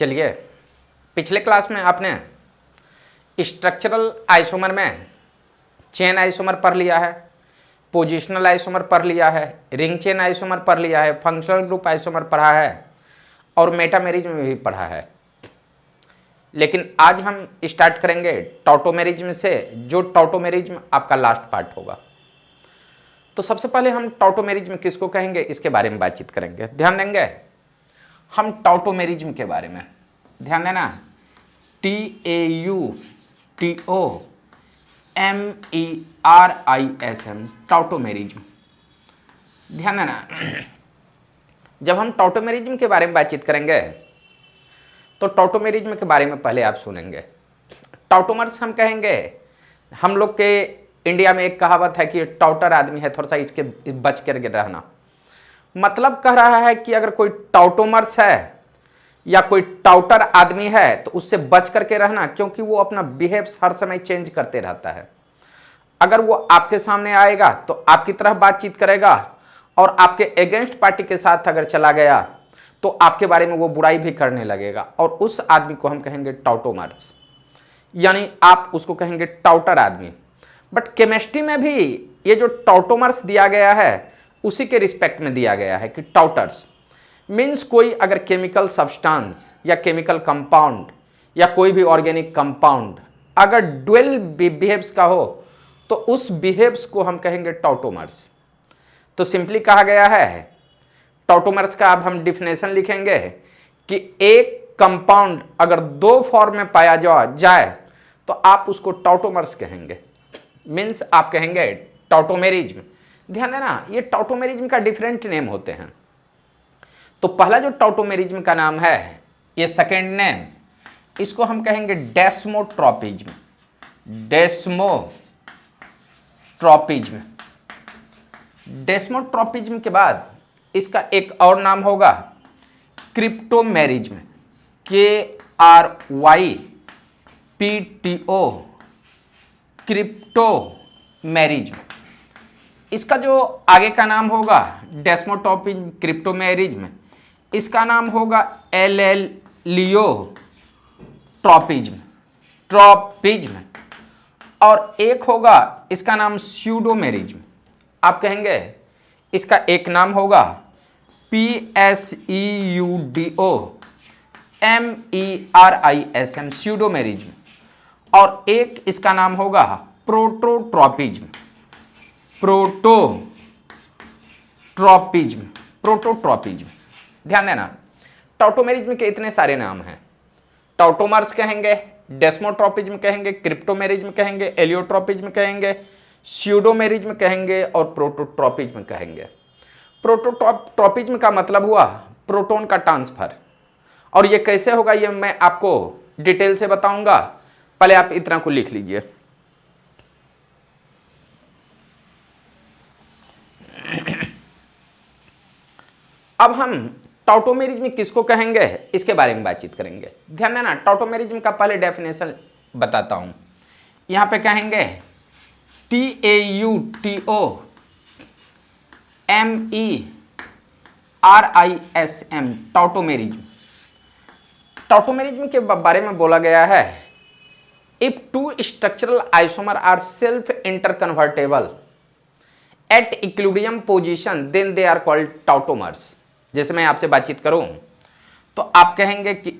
चलिए, पिछले क्लास में आपने स्ट्रक्चरल आइसोमर में चेन आइसोमर पढ़ लिया है, पोजिशनल आइसोमर पढ़ लिया है, रिंग चेन आइसोमर पढ़ लिया है, फंक्शनल ग्रुप आइसोमर पढ़ा है और मेटामेरिज्म में भी पढ़ा है। लेकिन आज हम स्टार्ट करेंगे टॉटोमेरिज्म से, जो टॉटोमेरिज्म आपका लास्ट पार्ट होगा। तो सबसे पहले हम टॉटोमेरिज्म किसको कहेंगे इसके बारे में बातचीत करेंगे। ध्यान देंगे, हम टॉटोमेरिज्म के बारे में ध्यान देना। TAUTOMERISM, tautomerism. ध्यान देना, जब हम टॉटोमेरिज्म के बारे में बातचीत करेंगे तो टॉटोमेरिज्म के बारे में पहले आप सुनेंगे। टॉटोमर्स हम कहेंगे, हम लोग के इंडिया में एक कहावत है कि टाउटर आदमी है, थोड़ा सा इसके बच कर रहना। मतलब कह रहा है कि अगर कोई टाउटोमर्स है या कोई टाउटर आदमी है तो उससे बच करके रहना, क्योंकि वो अपना बिहेव हर समय चेंज करते रहता है। अगर वो आपके सामने आएगा तो आपकी तरह बातचीत करेगा और आपके अगेंस्ट पार्टी के साथ अगर चला गया तो आपके बारे में वो बुराई भी करने लगेगा, और उस आदमी को हम कहेंगे टाउटोमर्स, यानी आप उसको कहेंगे टाउटर आदमी। बट केमिस्ट्री में भी ये जो टाउटोमर्स दिया गया है उसी के रिस्पेक्ट में दिया गया है कि टाउटर्स मीन्स कोई अगर केमिकल सब्सटेंस या केमिकल कंपाउंड या कोई भी ऑर्गेनिक कंपाउंड अगर ड्वेल बिहेव्स का हो तो उस बिहेव्स को हम कहेंगे टाउटोमर्स। तो सिंपली कहा गया है टाउटोमर्स का, अब हम डिफिनेशन लिखेंगे कि एक कंपाउंड अगर दो फॉर्म में पाया जाए तो आप उसको टाउटोमर्स कहेंगे, मीन्स आप कहेंगे टॉटोमेरिज्म। ध्यान देना, ये टॉटोमेरिज्म का डिफरेंट नेम होते हैं। तो पहला जो टॉटोमेरिज्म का नाम है, ये सेकेंड नेम, इसको हम कहेंगे डेस्मोट्रोपिज्म। डेस्मोट्रोपिज्म। डेस्मोट्रोपिज्म के बाद इसका एक और नाम होगा क्रिप्टोमेरिज्म। KRYPTO, क्रिप्टोमेरिज्म। इसका जो आगे का नाम होगा डेस्मोट्रोपिज्म, क्रिप्टोमेरिज्म, इसका नाम होगा एलियोट्रोपिज्म, ट्रोपिज्म, और एक होगा इसका नाम स्यूडोमेरिज्म। आप कहेंगे इसका एक नाम होगा PSEUDOMERISM, स्यूडोमेरिज्म, और एक इसका नाम होगा प्रोटोट्रोपिज्म। प्रोटोट्रोपिज्म। ध्यान देना, टॉटोमेरिज्म के इतने सारे नाम हैं। टाउटोमर्स कहेंगे, डेस्मोट्रोपिज्म कहेंगे, क्रिप्टोमेरिज्म कहेंगे, एलियोट्रोपिज्म कहेंगे, स्यूडोमेरिज्म कहेंगे और प्रोटोट्रोपिज्म कहेंगे। प्रोटोट्रोपिज्म का मतलब हुआ प्रोटॉन का ट्रांसफर, और ये कैसे होगा ये मैं आपको डिटेल से बताऊंगा। पहले आप इतना को लिख लीजिए। अब हम टॉटोमेरिज्म किसको कहेंगे इसके बारे में बातचीत करेंगे। ध्यान देना, टॉटोमेरिज्म का पहले डेफिनेशन बताता हूं। यहां पे कहेंगे TAUTOMERISM, टॉटोमेरिज्म। टॉटोमेरिज्म के बारे में बोला गया है, if two structural isomer are self interconvertible at equilibrium position then they are called tautomers. जैसे मैं आपसे बातचीत करूं तो आप कहेंगे कि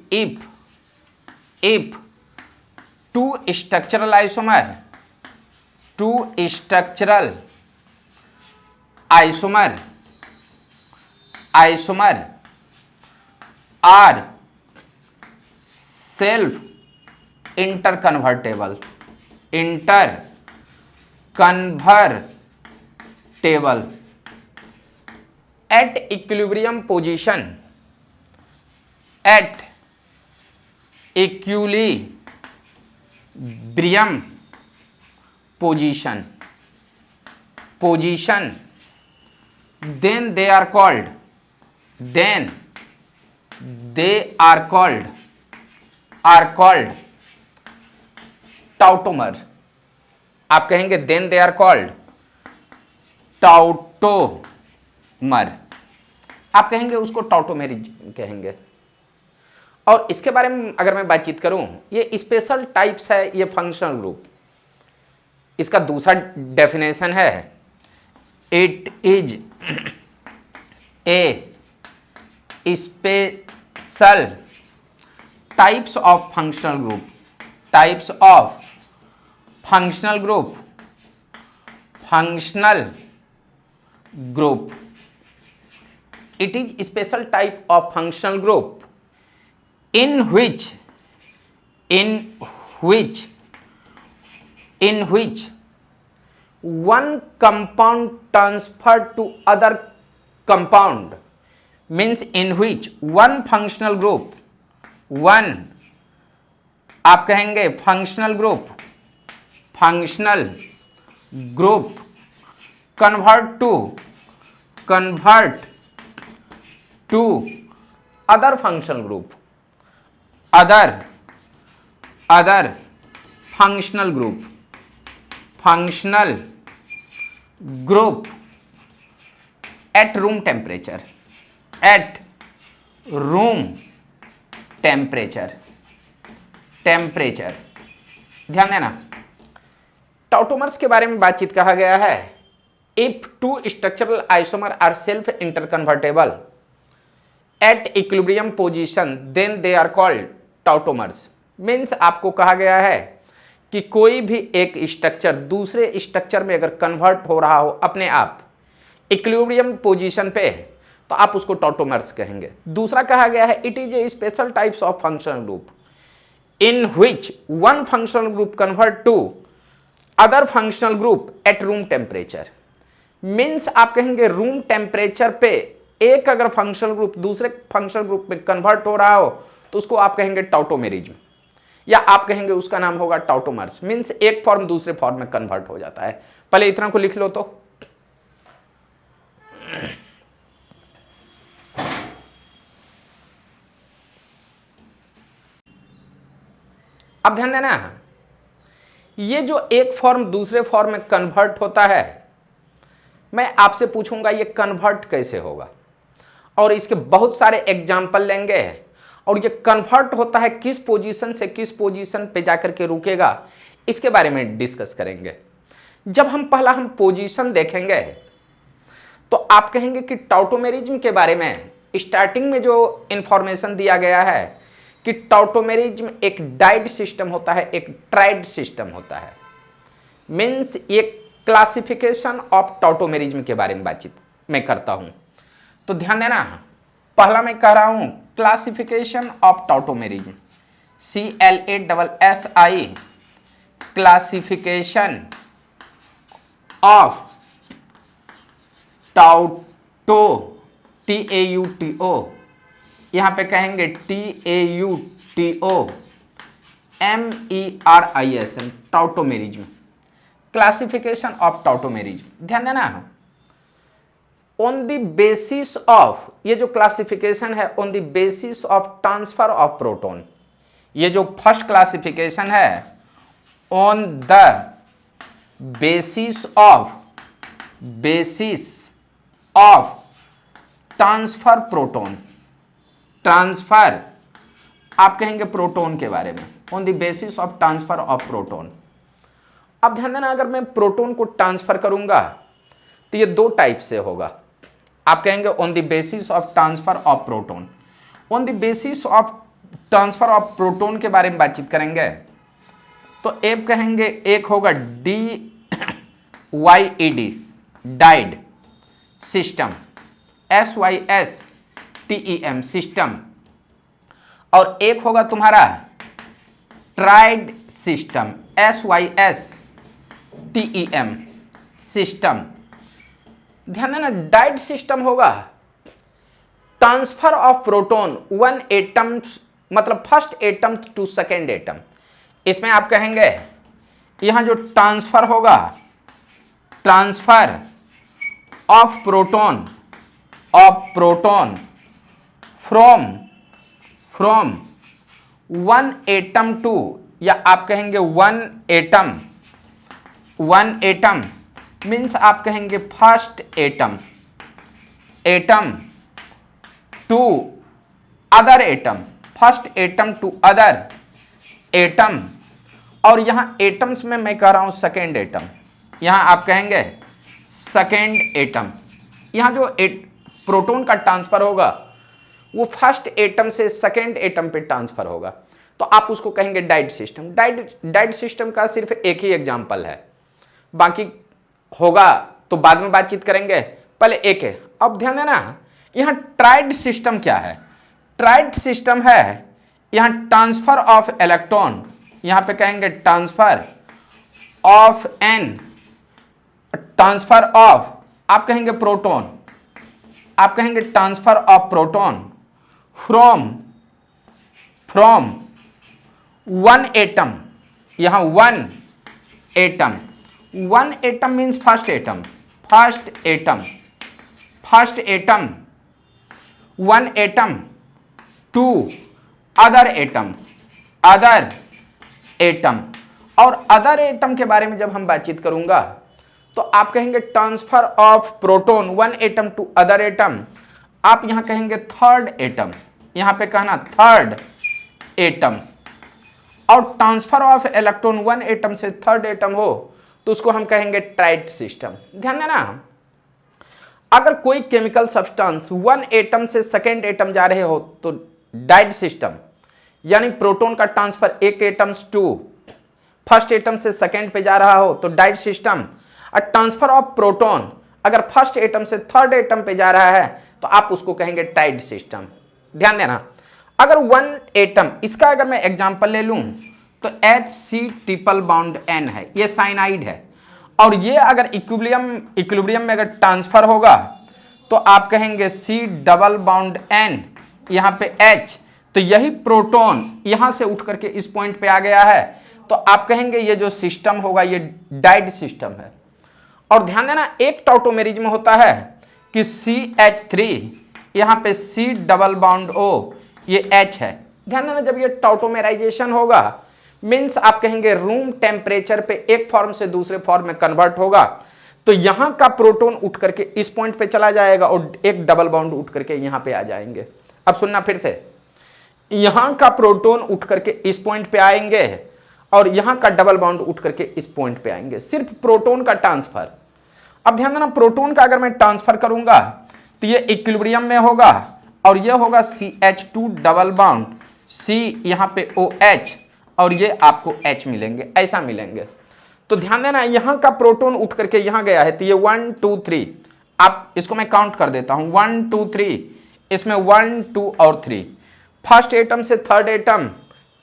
if two structural isomer are self interconvertible at equilibrium position then they are called tautomer. आप कहेंगे then they are called tautomer, आप कहेंगे उसको टॉटोमेरिज्म कहेंगे। और इसके बारे में अगर मैं बातचीत करूं, ये स्पेशल टाइप्स है ये फंक्शनल ग्रुप। इसका दूसरा डेफिनेशन है, it is a special types of functional group, types of functional group, functional group. It is special type of functional group in which one compound transferred to other compound, means in which one functional group, one आप कहेंगे functional group convert to other functional group, other functional group at room temperature, ध्यान देना। Tautomers के बारे में बातचीत कहा गया है, if two structural isomer are self interconvertible at equilibrium position then they are called tautomers. Means आपको कहा गया है कि कोई भी एक स्ट्रक्चर दूसरे स्ट्रक्चर में अगर कन्वर्ट हो रहा हो अपने आप इक्विलिब्रियम पोजीशन पे, तो आप उसको टॉटोमर्स कहेंगे। दूसरा कहा गया है, it is a special types of functional group in which one functional group convert to other functional group at room temperature. Means आप कहेंगे रूम टेम्परेचर पे एक अगर फंक्शनल ग्रुप दूसरे फंक्शनल ग्रुप में कन्वर्ट हो रहा हो तो उसको आप कहेंगे टॉटोमेरिज्म, या आप कहेंगे उसका नाम होगा टॉटोमर्स। मीन्स एक फॉर्म दूसरे फॉर्म में कन्वर्ट हो जाता है। पहले इतना को लिख लो। तो अब ध्यान देना, ये जो एक फॉर्म दूसरे फॉर्म में कन्वर्ट होता है, मैं आपसे पूछूंगा ये कन्वर्ट कैसे होगा, और इसके बहुत सारे एग्जाम्पल लेंगे, और ये कन्वर्ट होता है किस पोजीशन से किस पोजीशन पे जाकर के रुकेगा, इसके बारे में डिस्कस करेंगे। जब हम पोजीशन देखेंगे तो आप कहेंगे कि टॉटोमेरिज्म के बारे में स्टार्टिंग में जो इंफॉर्मेशन दिया गया है कि टॉटोमेरिज्म एक डाइड सिस्टम होता है, एक ट्राइड सिस्टम होता है। मीन्स एक क्लासिफिकेशन ऑफ टॉटोमेरिज्म के बारे में बातचीत मैं करता हूं। तो ध्यान देना, पहला मैं कह रहा हूं classification of tautomerism, CLASSI, classification of tauto, TAUTO, यहां पे कहेंगे TAUTO MERISM, tautomerism, classification of tautomerism. ध्यान देना, ऑन द बेसिस ऑफ, ये जो क्लासिफिकेशन है on the basis of transfer of proton, ये जो फर्स्ट क्लासिफिकेशन है on the basis of transfer proton, transfer आप कहेंगे प्रोटॉन के बारे में, on the basis of transfer of proton. अब ध्यान देना, अगर मैं प्रोटॉन को ट्रांसफर करूंगा तो ये दो टाइप से होगा। आप कहेंगे on the basis of transfer of proton, on the basis of transfer of proton के बारे में बातचीत करेंगे तो एक कहेंगे, एक होगा DYED, died system, SYSTEM system, और एक होगा तुम्हारा ट्राइड सिस्टम, SYSTEM सिस्टम। ध्यान देना, डाइड सिस्टम होगा transfer of proton one atom, मतलब first atom to second atom. इसमें आप कहेंगे यहां जो ट्रांसफर होगा, transfer of proton from one atom to, या आप कहेंगे वन एटम मीन्स आप कहेंगे first atom to other atom, first atom to other atom, और यहां एटम्स में मैं कह रहा हूं सेकेंड एटम, यहां आप कहेंगे सेकेंड एटम। यहां जो प्रोटॉन का ट्रांसफर होगा वो फर्स्ट एटम से सेकेंड एटम पे ट्रांसफर होगा, तो आप उसको कहेंगे डाइड सिस्टम। डाइड सिस्टम का सिर्फ एक ही एग्जांपल है, बाकी होगा तो बाद में बातचीत करेंगे, पहले एक है। अब ध्यान देना, यहां ट्राइड सिस्टम क्या है? ट्राइड सिस्टम है यहां ट्रांसफर ऑफ इलेक्ट्रॉन, यहां पे कहेंगे transfer of an, transfer of, आप कहेंगे प्रोटॉन, आप कहेंगे transfer of proton from one atom, यहां one atom means first atom one atom to other atom. और अदर एटम के बारे में जब हम बातचीत करूंगा तो आप कहेंगे transfer of proton one atom to other atom, आप यहां कहेंगे थर्ड एटम, यहां पे कहना थर्ड एटम। और transfer of electron one atom से थर्ड एटम हो तो उसको हम कहेंगे ट्राइड सिस्टम। ध्यान देना, अगर कोई केमिकल सब्सटेंस वन एटम से सेकेंड एटम जा रहे हो तो डाइड सिस्टम, यानी प्रोटॉन का ट्रांसफर एक एटम टू फर्स्ट एटम से सेकेंड पे जा रहा हो तो डाइड सिस्टम। और ट्रांसफर ऑफ प्रोटॉन अगर फर्स्ट एटम से थर्ड एटम पे जा रहा है तो आप उसको कहेंगे ट्राइड सिस्टम। ध्यान देना, अगर वन एटम, इसका अगर मैं एग्जांपल ले लूं तो HC ट्रिपल बॉन्ड N है, ये साइनाइड है, और ये अगर इक्विलिब्रियम में अगर ट्रांसफर होगा तो आप कहेंगे C डबल बॉन्ड N, यहां पे H, तो यही प्रोटॉन यहां से उठ करके इस पॉइंट पे आ गया है, तो आप कहेंगे ये जो सिस्टम होगा ये डाइड सिस्टम है। और ध्यान देना, एक टॉटोमेरिज में होता है कि CH3, यहां पे C डबल बॉन्ड O, ये H है। ध्यान देना, जब ये टॉटोमेराइजेशन होगा मीन्स आप कहेंगे रूम टेम्परेचर पे एक फॉर्म से दूसरे फॉर्म में कन्वर्ट होगा, तो यहां का प्रोटॉन उठ करके इस पॉइंट पे चला जाएगा और एक डबल बॉन्ड उठ करके यहां पे आ जाएंगे। अब सुनना फिर से, यहां का प्रोटॉन उठ करके इस पॉइंट पे आएंगे और यहां का डबल बॉन्ड उठ करके इस पॉइंट पे आएंगे, सिर्फ प्रोटॉन का ट्रांसफर। अब ध्यान देना, प्रोटॉन का अगर मैं ट्रांसफर करूंगा तो ये इक्विलिब्रियम में होगा और ये होगा CH2 डबल बॉन्ड C, यहां पे OH, और ये आपको H मिलेंगे, ऐसा मिलेंगे। तो ध्यान देना, यहां का प्रोटॉन उठ करके यहां गया है तो ये 1 2 3, आप इसको मैं काउंट कर देता हूं 1 2 3, इसमें 1 2 और 3, फर्स्ट एटम से थर्ड एटम,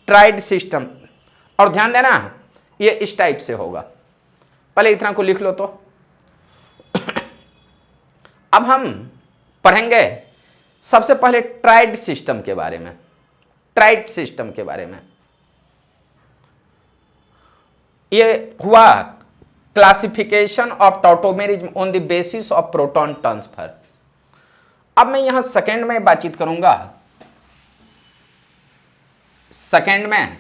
ट्राइड सिस्टम। और ध्यान देना, ये इस टाइप से होगा, पहले इतना को लिख लो। तो अब हम पढ़ेंगे सबसे पहले ट्राइड सिस्टम के बारे में। ट्राइड सिस्टम के बारे में ये हुआ classification of tautomerism on the basis of proton transfer. अब मैं यहां सेकेंड में बातचीत करूंगा। सेकेंड में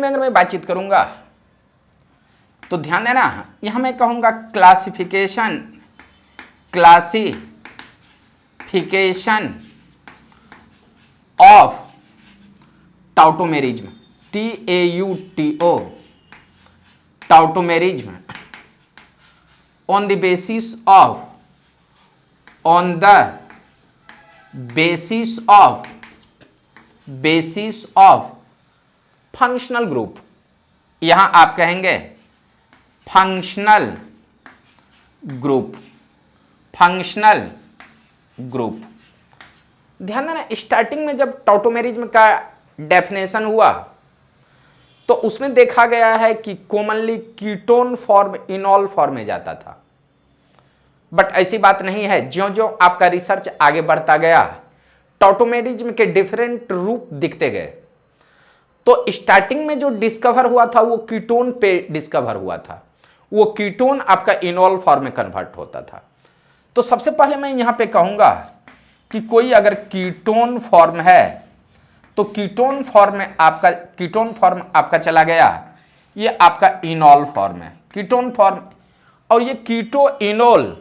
अगर मैं बातचीत करूंगा तो ध्यान देना, यहां मैं कहूंगा classification of tautomerism, TAUTO, tautomerism on the basis of functional group, यहां आप कहेंगे फंक्शनल ग्रुप। ध्यान देना, स्टार्टिंग में जब टॉटोमेरिज्म का डेफिनेशन हुआ तो उसमें देखा गया है कि कॉमनली कीटोन फॉर्म इनॉल फॉर्म में जाता था, बट ऐसी बात नहीं है। ज्यों ज्यों आपका रिसर्च आगे बढ़ता गया टॉटोमेरिज्म के डिफरेंट रूप दिखते गए। तो स्टार्टिंग में जो डिस्कवर हुआ था वो कीटोन पे डिस्कवर हुआ था, वो कीटोन आपका इनॉल फॉर्म में कन्वर्ट होता था। तो सबसे पहले मैं यहां पे कहूंगा कि कोई अगर कीटोन फॉर्म है तो कीटोन फॉर्म आपका चला गया, ये आपका इनॉल फॉर्म है। कीटोन फॉर्म और ये कीटो इनोल,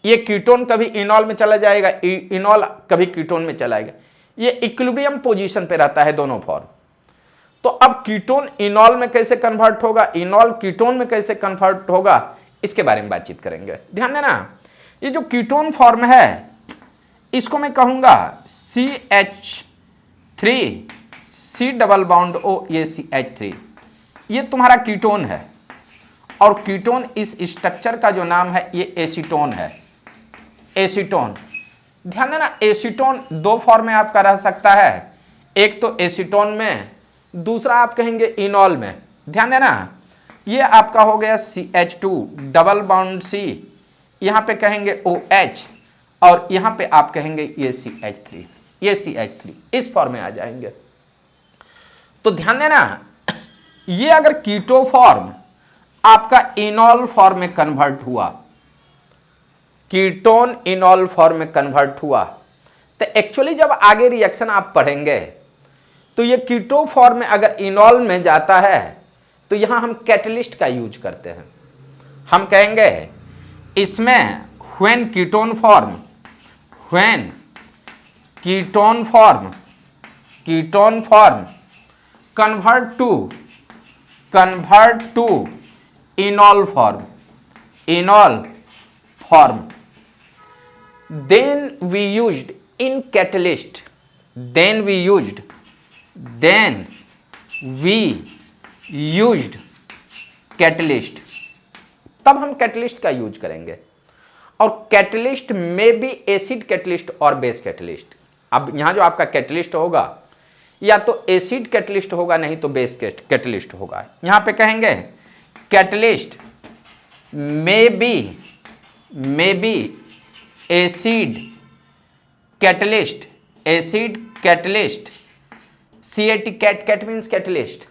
ये कीटोन कभी इनॉल में चला जाएगा, इनॉल कभी कीटोन में चलाएगा, ये इक्विलिब्रियम पोजीशन पे रहता है दोनों फॉर्म। तो अब कीटोन इनॉल में कैसे कन्वर्ट होगा, इनॉल कीटोन में कैसे कन्वर्ट होगा, इसके बारे में बातचीत करेंगे। ध्यान देना, ये जो कीटोन फॉर्म है इसको मैं कहूंगा CH3 C double bond O, ये CH3, ये तुम्हारा कीटोन है। और कीटोन इस स्ट्रक्चर का जो नाम है ये एसीटोन है, एसीटोन। ध्यान देना, एसीटोन दो फॉर्म में आपका रह सकता है, एक तो एसीटोन में, दूसरा आप कहेंगे इनॉल में। ध्यान देना, ये आपका हो गया CH2 डबल बॉन्ड C, यहां पे कहेंगे OH, और यहां पे आप कहेंगे ये CH3, ये CH3 इस फॉर्म में आ जाएंगे। तो ध्यान देना, ये अगर कीटो फॉर्म आपका इनॉल फॉर्म में कन्वर्ट हुआ, कीटोन इनॉल फॉर्म में कन्वर्ट हुआ, तो एक्चुअली जब आगे रिएक्शन आप पढ़ेंगे तो ये कीटो फॉर्म में अगर इनॉल में जाता है तो यहां हम कैटलिस्ट का यूज करते हैं। हम कहेंगे इसमें when ketone form, when ketone form convert to enol form, then we used catalyst, तब हम कैटलिस्ट का यूज करेंगे। और कैटलिस्ट में भी एसिड कैटलिस्ट और बेस कैटलिस्ट। अब यहां जो आपका कैटलिस्ट होगा या तो एसिड कैटलिस्ट होगा, नहीं तो बेस कैटलिस्ट होगा। यहां पे कहेंगे कैटलिस्ट में B acid catalyst, CAT, cat means catalyst.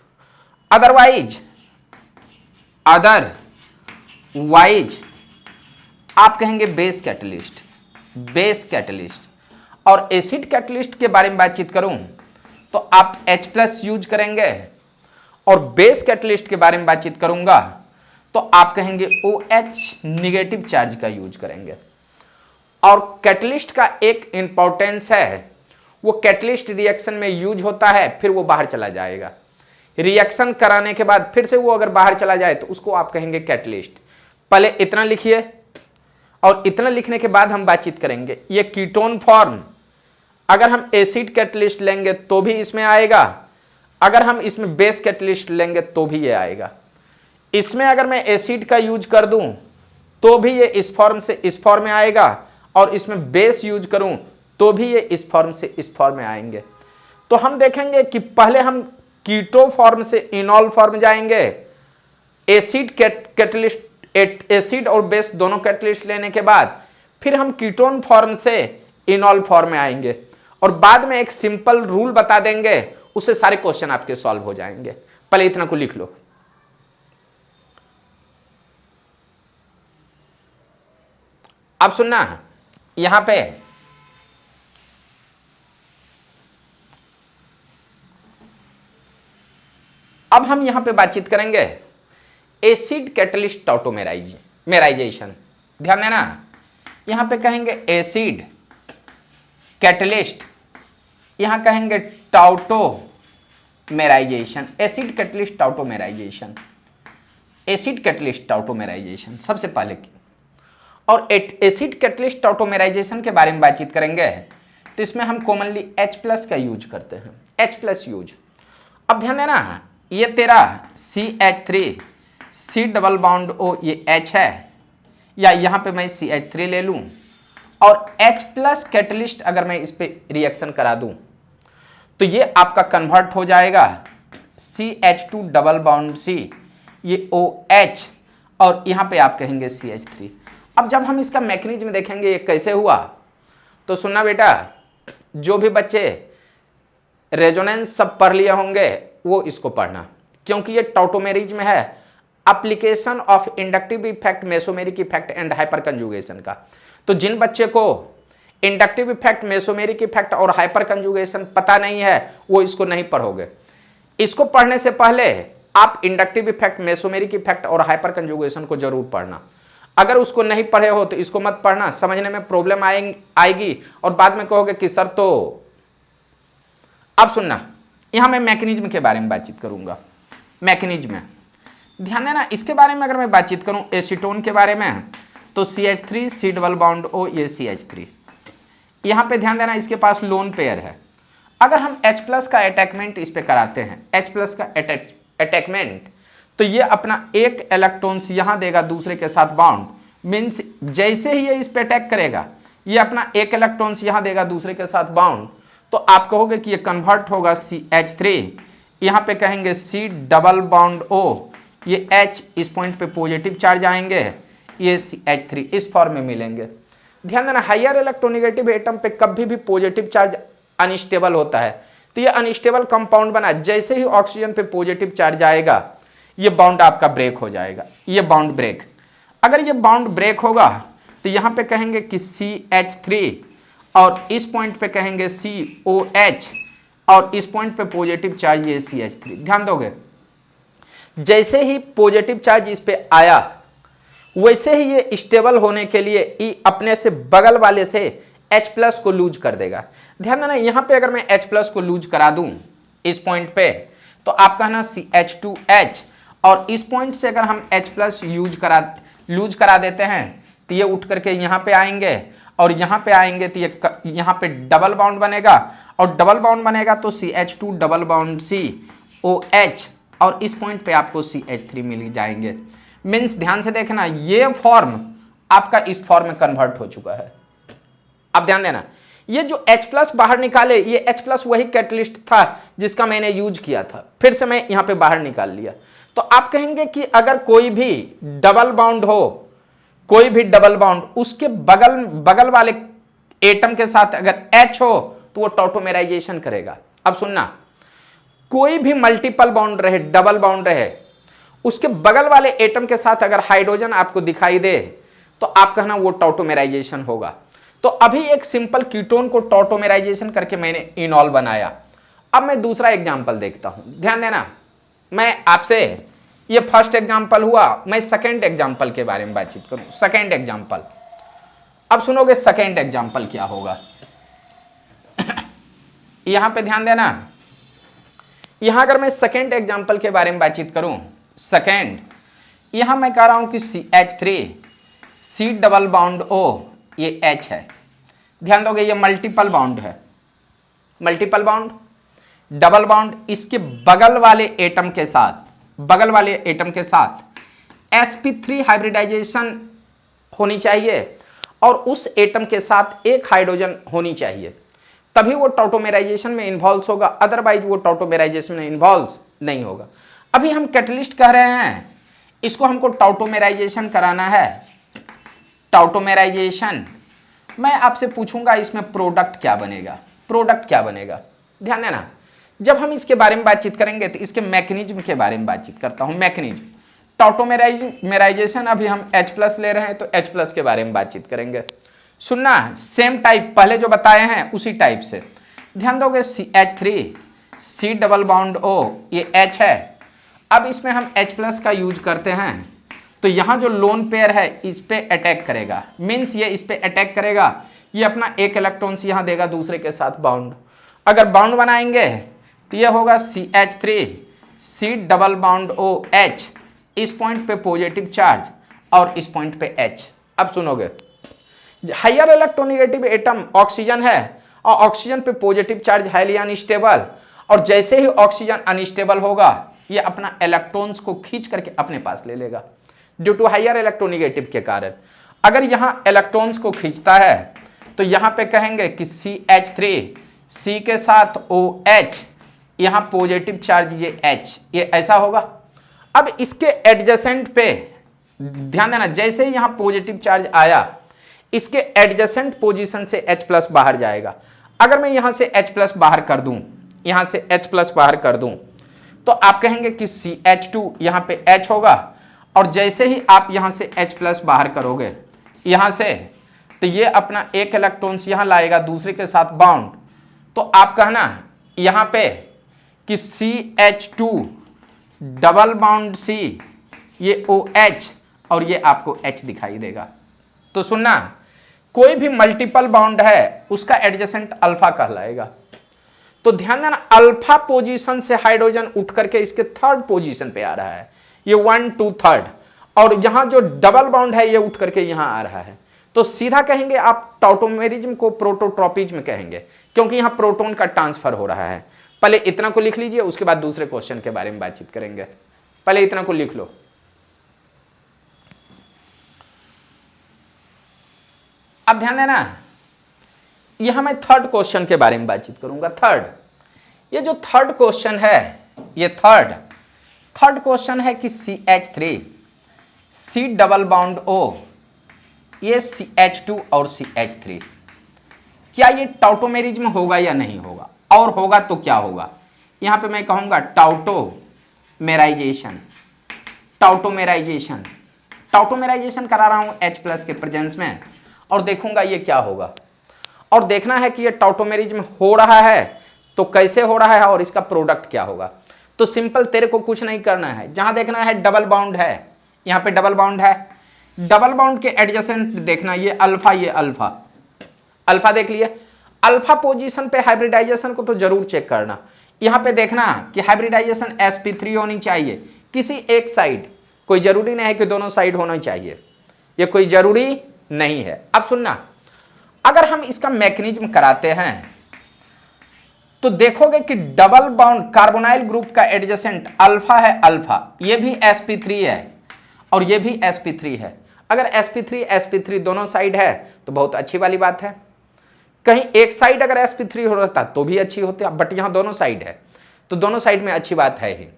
Otherwise आप कहेंगे बेस कैटलिस्ट। और एसिड कैटलिस्ट के बारे में बातचीत करूं तो आप H+ यूज करेंगे, और बेस कैटलिस्ट के बारे में बातचीत करूंगा तो आप कहेंगे OH निगेटिव चार्ज का यूज करेंगे। और कैटलिस्ट का एक इंपॉर्टेंस है, वो कैटलिस्ट रिएक्शन में यूज होता है, फिर वो बाहर चला जाएगा। रिएक्शन कराने के बाद फिर से वो अगर बाहर चला जाए तो उसको आप कहेंगे कैटलिस्ट। पहले इतना लिखिए, और इतना लिखने के बाद हम बातचीत करेंगे। ये कीटोन फॉर्म अगर हम एसिड कैटलिस्ट लेंगे तो भी इसमें आएगा, अगर हम इसमें बेस कैटलिस्ट लेंगे तो भी ये आएगा। इसमें अगर मैं एसिड का यूज कर दूं तो भी ये इस फॉर्म से इस फॉर्म में आएगा, और इसमें बेस यूज करूं तो भी ये इस फॉर्म से इस फॉर्म में आएंगे। तो हम देखेंगे कि पहले हम कीटो फॉर्म से इनॉल फॉर्म जाएंगे, एसिड कैटलिस्ट, एसिड और बेस दोनों कैटलिस्ट लेने के बाद फिर हम कीटोन फॉर्म से इनॉल फॉर्म में आएंगे, और बाद में एक सिंपल रूल बता देंगे, उससे सारे क्वेश्चन आपके सॉल्व हो जाएंगे। पहले इतना को लिख लो। अब सुनना, यहां पे अब हम यहां पे बातचीत करेंगे एसिड कैटलिस्ट टॉटोमेराइजेशन। ध्यान देना, यहां पे कहेंगे एसिड कैटलिस्ट, यहां कहेंगे टाउटोमेराइजेशन, एसिड कैटलिस्ट टाउटोमेराइजेशन सबसे पहले की। और एसिड कैटलिस्ट टाउटोमेराइजेशन के बारे में बातचीत करेंगे तो इसमें हम कॉमनली H+ का यूज करते हैं, H+ यूज। अब ध्यान देना, ये तेरा CH3 C double bond O, ये H है, या यहां पे मैं CH3 ले लूं, और H+ कैटलिस्ट अगर मैं इस पे रिएक्शन करा दूं तो ये आपका कन्वर्ट हो जाएगा CH2 डबल बॉन्ड C, ये OH, और यहां पे आप कहेंगे CH3। अब जब हम इसका मैकेनिज्म देखेंगे ये कैसे हुआ, तो सुनना बेटा, जो भी बच्चे रेजोनेंस सब पढ़ लिए होंगे वो इसको पढ़ना, क्योंकि ये टॉटोमेरिज्म है, application of inductive effect, mesomeric effect and hyper conjugation का। तो जिन बच्चे को इंडक्टिव इफेक्ट, मेसोमेरिक इफेक्ट और हाइपर कंजुगेशन पता नहीं है वो इसको नहीं पढ़ोगे। इसको पढ़ने से पहले आप इंडक्टिव इफेक्ट, मेसोमेरिक इफेक्ट और हाइपर कंजुगेशन को जरूर पढ़ना। अगर उसको नहीं पढ़े हो तो इसको मत पढ़ना, समझने में प्रॉब्लम आएगी और बाद में कहोगे कि सर तो। अब सुनना, यहां मैं मैकेनिज्म के बारे में बातचीत करूंगा। मैकेनिज्म ध्यान देना, इसके बारे में अगर मैं बातचीत करूं एसीटोन के बारे में, तो CH3 C double bond O, ये CH3। यहां पे ध्यान देना, इसके पास लोन पेयर है। अगर हम H+ का अटैचमेंट इस पे कराते हैं, H+ का अटैचमेंट, तो ये अपना एक इलेक्ट्रॉन यहां देगा दूसरे के साथ बाउंड, मीन्स जैसे ही ये इस पे अटैक करेगा, ये अपना एक इलेक्ट्रॉन यहां देगा दूसरे के साथ बाउंड, तो आप कहोगे कि ये कन्वर्ट होगा CH3, यहां पे कहेंगे C डबल बॉन्ड O, ये H इस पॉइंट पे पॉजिटिव चार्ज आएंगे, ये CH3 इस फॉर्म में मिलेंगे। ध्यान देना, हायर इलेक्ट्रोनेगेटिव एटम पे कभी भी पॉजिटिव चार्ज अनस्टेबल होता है, तो ये अनस्टेबल कंपाउंड बना, जैसे ही ऑक्सीजन पे पॉजिटिव चार्ज आएगा ये बॉन्ड आपका ब्रेक हो जाएगा, ये बॉन्ड ब्रेक। अगर ये बॉन्ड ब्रेक होगा तो यहां पे कहेंगे कि CH3 और इस पॉइंट पे कहेंगे COH और इस पॉइंट पे पॉजिटिव चार्ज ये CH3। ध्यान दोगे, जैसे ही पॉजिटिव चार्ज इस पे आया वैसे ही ये स्टेबल होने के लिए अपने से बगल वाले से H+ को लूज कर देगा। ध्यान देना, यहां पे अगर मैं H+ को लूज करा दूं इस पॉइंट पे, तो आप कहना CH2H, और इस पॉइंट से अगर हम H+ लूज करा देते हैं तो ये उठ करके यहां पे आएंगे और यहां पे आएंगे तो ये यहां पे डबल बॉन्ड बनेगा, और डबल बॉन्ड बनेगा तो CH2 डबल बॉन्ड COH, और इस पॉइंट पे आपको CH3 मिल जाएंगे। मीन्स ध्यान से देखना, ये फॉर्म आपका इस फॉर्म में कन्वर्ट हो चुका है। अब ध्यान देना, ये जो H+ बाहर निकाले, ये H+ वही कैटलिस्ट था जिसका मैंने यूज किया था, फिर से मैं यहां पे बाहर निकाल लिया। तो आप कहेंगे कि अगर कोई भी डबल बॉन्ड हो, कोई भी डबल बॉन्ड, उसके बगल वाले एटम के साथ अगर H हो तो वो टॉटोमेराइजेशन करेगा। अब सुनना, कोई भी मल्टीपल बॉन्ड रहे, डबल बॉन्ड रहे, उसके बगल वाले एटम के साथ अगर हाइड्रोजन आपको दिखाई दे तो आप कहना वो टॉटोमेराइजेशन होगा। तो अभी एक सिंपल कीटोन को टॉटोमेराइजेशन करके मैंने इनॉल बनाया। अब मैं दूसरा एग्जांपल देखता हूं, ध्यान देना, मैं आपसे, ये फर्स्ट एग्जांपल हुआ, मैं सेकंड एग्जांपल के बारे में बातचीत करूं। सेकंड एग्जांपल, अब सुनोगे सेकंड एग्जांपल क्या होगा। यहां पे ध्यान देना, यहां अगर मैं सेकंड एग्जांपल के बारे में बातचीत करूं, सेकंड, यहां मैं कह रहा हूं कि CH3 C double bond O, ये H है। ध्यान दोगे, ये मल्टीपल बॉन्ड है, मल्टीपल बॉन्ड, डबल बॉन्ड, इसके बगल वाले एटम के साथ, बगल वाले एटम के साथ sp3 हाइब्रिडाइजेशन होनी चाहिए और उस एटम के साथ एक हाइड्रोजन होनी चाहिए, तभी वो टॉटोमेराइजेशन में इन्वॉल्व होगा, अदरवाइज वो टॉटोमेराइजेशन में इन्वॉल्व नहीं होगा। अभी हम कैटलिस्ट कह रहे हैं, इसको हमको टॉटोमेराइजेशन कराना है। टॉटोमेराइजेशन, मैं आपसे पूछूंगा इसमें प्रोडक्ट क्या बनेगा, प्रोडक्ट क्या बनेगा। ध्यान देना, जब हम इसके बारे में बातचीत करेंगे तो इसके मैकेनिज्म के बारे में बातचीत करता हूं। मैकेनिज्म, टॉटोमेराइजेशन, अभी हम H+ ले रहे हैं तो H+ के बारे में बातचीत करेंगे। सुनना, सेम टाइप पहले जो बताए हैं उसी टाइप से ध्यान दोगे। CH3 C double bond O, ये H है। अब इसमें हम H+ का यूज करते हैं तो यहां जो लोन पेयर है इस पे अटैक करेगा, मीन्स ये इस पे अटैक करेगा, ये अपना एक इलेक्ट्रॉन यहां देगा दूसरे के साथ बाउंड। अगर बाउंड बनाएंगे तो ये होगा CH3 C double bond OH, इस पॉइंट पे पॉजिटिव चार्ज और इस पॉइंट पे H। अब सुनोगे, हायर इलेक्ट्रोनेगेटिव एटम ऑक्सीजन है और ऑक्सीजन पे पॉजिटिव चार्ज हाईली अनस्टेबल, और जैसे ही ऑक्सीजन अनस्टेबल होगा ये अपना इलेक्ट्रॉन्स को खींच करके अपने पास ले लेगा ड्यू टू हायर इलेक्ट्रोनेगेटिव के कारण। अगर यहां इलेक्ट्रॉन्स को खींचता है तो यहां पे कहेंगे कि CH3 C के साथ OH, यहां पॉजिटिव चार्ज ये H, ये ऐसा होगा। अब इसके एडजेसेंट पे ध्यान देना, जैसे ही यहां पॉजिटिव चार्ज आया इसके एडजेसेंट पोजीशन से H+ बाहर जाएगा। अगर मैं यहां से H+ बाहर कर दूं, यहां से H+ बाहर कर दूं तो आप कहेंगे कि CH2 यहां पे H होगा, और जैसे ही आप यहां से H+ बाहर करोगे यहां से, तो ये अपना एक इलेक्ट्रॉन यहां लाएगा दूसरे के साथ बाउंड, तो आप कहना यहां पे कि CH2 डबल बॉन्ड C, ये OH और ये आपको H दिखाई देगा। तो सुनना, कोई भी मल्टीपल बॉन्ड है उसका एडजेसेंट अल्फा कहलाएगा। तो ध्यान देना, अल्फा पोजीशन से हाइड्रोजन उठ करके इसके थर्ड पोजीशन पे आ रहा है, ये 1 2 3, और यहां जो डबल बॉन्ड है ये उठ करके यहां आ रहा है। तो सीधा कहेंगे आप टॉटोमेरिज्म को प्रोटोट्रॉपिज्म कहेंगे, क्योंकि यहां प्रोटॉन का ट्रांसफर हो रहा है। पहले इतना को लिख लीजिए, उसके बाद दूसरे क्वेश्चन के बारे में बातचीत करेंगे। पहले इतना को लिख लो। अब ध्यान देना, यहां मैं थर्ड क्वेश्चन के बारे में बातचीत करूंगा। थर्ड, ये जो थर्ड क्वेश्चन है, ये थर्ड क्वेश्चन है कि CH3 C double bond O, ये CH2 और CH3, क्या ये टॉटोमेरिज्म होगा या नहीं होगा, और होगा तो क्या होगा। यहां पे मैं कहूंगा टाउटोमेराइजेशन करा रहा हूं H+ के प्रेजेंस में, और देखूंगा ये क्या होगा। और देखना है कि ये टॉटोमेरिज्म हो रहा है तो कैसे हो रहा है और इसका प्रोडक्ट क्या होगा। तो सिंपल, तेरे को कुछ नहीं करना है, जहां देखना है डबल बाउंड है, यहां पे डबल बाउंड है, डबल बाउंड के एडजेसेंट देखना, ये अल्फा, ये अल्फा देख लिए। अल्फा पोजीशन पे हाइब्रिडाइजेशन को तो जरूर चेक करना। यहां पे देखना कि हाइब्रिडाइजेशन sp3 होनी चाहिए किसी एक साइड, कोई जरूरी नहीं है कि दोनों साइड होना चाहिए, ये कोई जरूरी नहीं है। अब सुनना, अगर हम इसका मैकेनिज्म कराते हैं तो देखोगे कि डबल बॉन्ड कार्बोनाइल ग्रुप का एडजेसेंट अल्फा है, अल्फा, ये भी sp3 है और ये भी sp3 है। अगर sp3 दोनों साइड है तो बहुत अच्छी वाली बात है। कहीं एक साइड अगर sp3 हो रहता तो भी अच्छी होती, बट यहां दोनों साइड है, तो दोनों साइड में अच्छी बात है ही।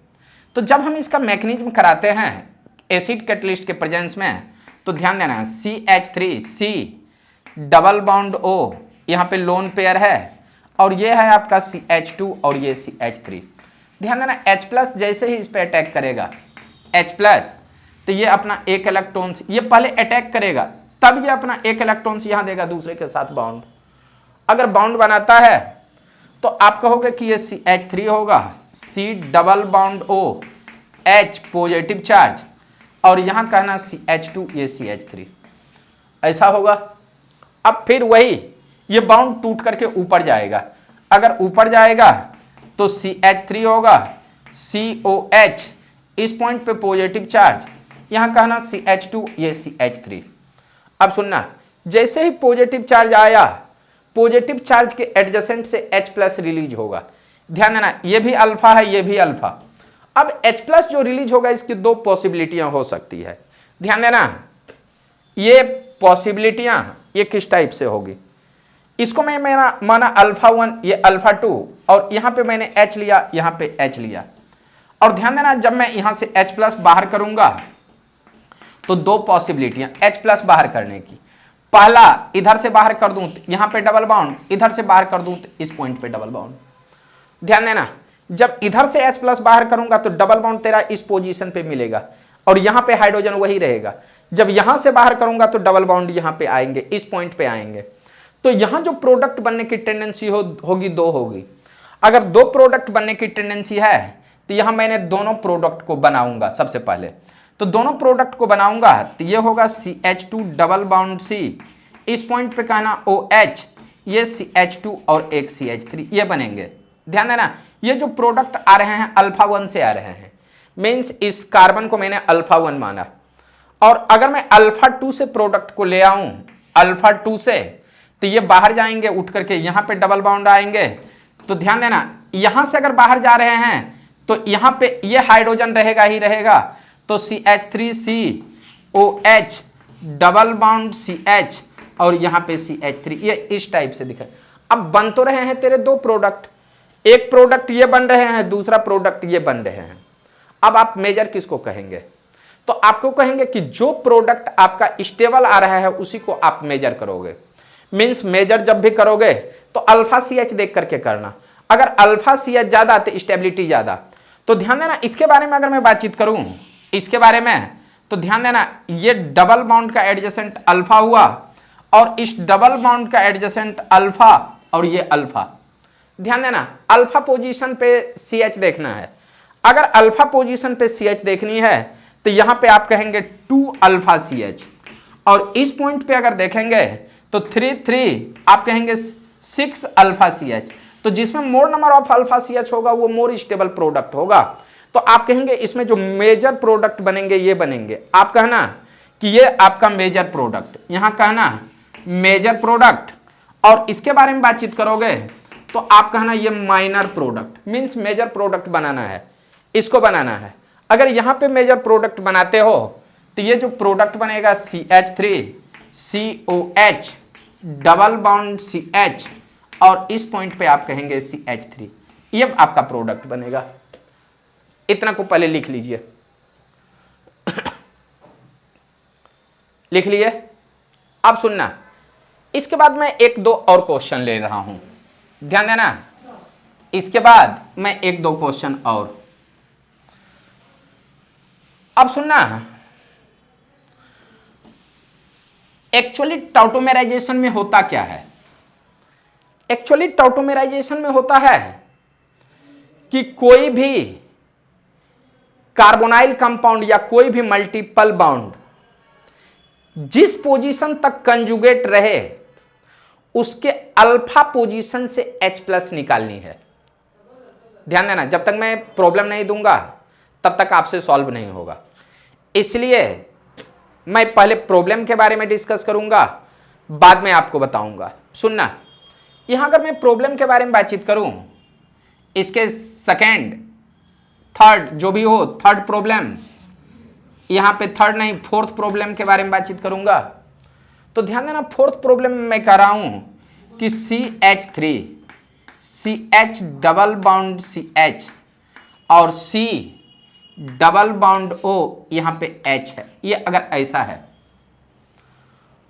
तो जब हम इसका मैकेनिज्म कराते हैं एसिड कैटलिस्ट के प्रेजेंस में, तो ध्यान देना, CH3C डबल बॉन्ड O, यहां पे लोन पेयर है, और ये है आपका CH2 और ये CH3। ध्यान देना, H+ जैसे ही इस पे अटैक करेगा, H+, तो ये अपना एक इलेक्ट्रॉन, ये पहले अटैक करेगा, तब ये अपना एक इलेक्ट्रॉन यहां देगा दूसरे के साथ बॉन्ड। अगर बॉन्ड बनाता है तो आप कहोगे कि ये CH3 होगा, C double bond O, H positive charge, और यहां कहना CH2, ये CH3, ऐसा होगा। अब फिर वही, ये बाउंड टूट करके ऊपर जाएगा, अगर ऊपर जाएगा तो CH3 होगा, COH, इस पॉइंट पे पॉजिटिव चार्ज, यहां कहना CH2, ये CH3। अब सुनना, जैसे ही पॉजिटिव चार्ज आया, पॉजिटिव चार्ज के एडजेसेंट से H+ रिलीज होगा। ध्यान देना, ये भी अल्फा है, ये भी अल्फा। अब H+ जो रिलीज होगा, इसकी दो पॉसिबिलिटियां हो सकती है। ध्यान देना, ये पॉसिबिलिटियां ये किस टाइप से होगी, इसको मैं मेरा माना अल्फा1, ये अल्फा2, और यहां पे मैंने H लिया, यहां पे H लिया। और ध्यान देना, जब मैं यहां से H+ बाहर करूंगा तो दो पॉसिबिलिटियां H+ बाहर करने की। पहला, इधर से बाहर कर दूं तो यहां पे डबल बाउंड, इधर से बाहर कर दूं तो इस पॉइंट पे डबल बाउंड। ध्यान देना, जब इधर से H+ बाहर करूंगा तो डबल बाउंड तेरा इस पोजीशन पे मिलेगा, और यहां पे हाइड्रोजन वही रहेगा। जब यहां से बाहर करूंगा तो डबल बाउंड यहां पे आएंगे, इस पॉइंट पे आएंगे। तो यहां जो प्रोडक्ट बनने की टेंडेंसी होगी, दो होगी। अगर दो प्रोडक्ट बनने की टेंडेंसी है तो यहां मैंने दोनों प्रोडक्ट को बनाऊंगा। सबसे पहले तो दोनों प्रोडक्ट को बनाऊंगा तो ये होगा CH2 डबल बाउंड C, इस पॉइंट पे कहना OH, ये CH2 और एक CH3, ये बनेंगे। ध्यान देना, ये जो प्रोडक्ट आ रहे हैं अल्फा1 से आ रहे हैं, मीन्स इस कार्बन को मैंने अल्फा1 माना। और अगर मैं अल्फा2 से प्रोडक्ट को ले आऊं, अल्फा2 से, तो ये बाहर जाएंगे उठ करके, यहां पे डबल बाउंड आएंगे। तो ध्यान देना, यहां से अगर बाहर जा रहे हैं तो यहां पे ये हाइड्रोजन रहेगा ही रहेगा, तो CH3COH डबल बाउंड CH, और यहां पे CH3, ये इस टाइप से दिखा। अब बन तो रहे हैं तेरे दो प्रोडक्ट, एक प्रोडक्ट ये बन रहे हैं, दूसरा प्रोडक्ट ये बन रहे हैं। अब आप मेजर किसको कहेंगे, तो आपको कहेंगे कि जो प्रोडक्ट आपका स्टेबल आ रहा है उसी को आप मेजर करोगे। मींस मेजर जब भी करोगे तो अल्फा CH देख करके करना, अगर अल्फा CH ज्यादा तो स्टेबिलिटी ज्यादा। तो ध्यान देना, इसके बारे में अगर मैं बातचीत करूं, इसके बारे में, तो ध्यान देना, ये डबल बॉन्ड का एडजेसेंट अल्फा हुआ, और इस डबल बॉन्ड का एडजेसेंट अल्फा, और ये अल्फा। ध्यान देना, अल्फा पोजीशन पे CH देखना है। अगर अल्फा पोजीशन पे CH देखनी है तो यहां पे आप कहेंगे 2 अल्फा CH, और इस पॉइंट पे अगर देखेंगे तो 3 आप कहेंगे 6 अल्फा CH। तो जिसमें मोर नंबर ऑफ अल्फा CH होगा वो मोर स्टेबल प्रोडक्ट होगा। तो आप कहेंगे इसमें जो मेजर प्रोडक्ट बनेंगे ये बनेंगे, आप कहना कि ये आपका मेजर प्रोडक्ट, यहां कहना मेजर प्रोडक्ट, और इसके बारे में बातचीत करोगे तो आप कहना ये minor product. Means major product बनाना है, इसको बनाना है। अगर यहां पे मेजर प्रोडक्ट बनाते हो तो ये जो प्रोडक्ट बनेगा CH3 COH double bond CH, और इस पॉइंट पे आप कहेंगे CH3, ये आपका प्रोडक्ट बनेगा। इतना को पहले लिख लीजिए। लिख लिए? अब सुनना, इसके बाद मैं 1-2 और क्वेश्चन ले रहा हूं, ध्यान देना। इसके बाद मैं 1-2 क्वेश्चन और। अब सुनना, एक्चुअली टॉटोमेराइजेशन में होता क्या है? एक्चुअली टॉटोमेराइजेशन में होता है कि कोई भी कार्बोनाइल कंपाउंड या कोई भी मल्टीपल बॉन्ड जिस पोजीशन तक कंजुगेट रहे उसके अल्फा पोजीशन से H+ निकालनी है। ध्यान देना, जब तक मैं प्रॉब्लम नहीं दूंगा तब तक आपसे सॉल्व नहीं होगा, इसलिए मैं पहले प्रॉब्लम के बारे में डिस्कस करूंगा, बाद में आपको बताऊंगा। सुनना, यहां अगर मैं प्रॉब्लम के बारे में बातचीत करूं, इसके सेकेंड थर्ड जो भी हो, थर्ड प्रॉब्लम, यहां पे थर्ड नहीं फोर्थ प्रॉब्लम के बारे में बातचीत करूंगा, तो ध्यान देना फोर्थ प्रॉब्लम में मैं कह रहा हूं कि CH3 CH double bond CH और C डबल बॉन्ड O यहां पे H है, ये अगर ऐसा है,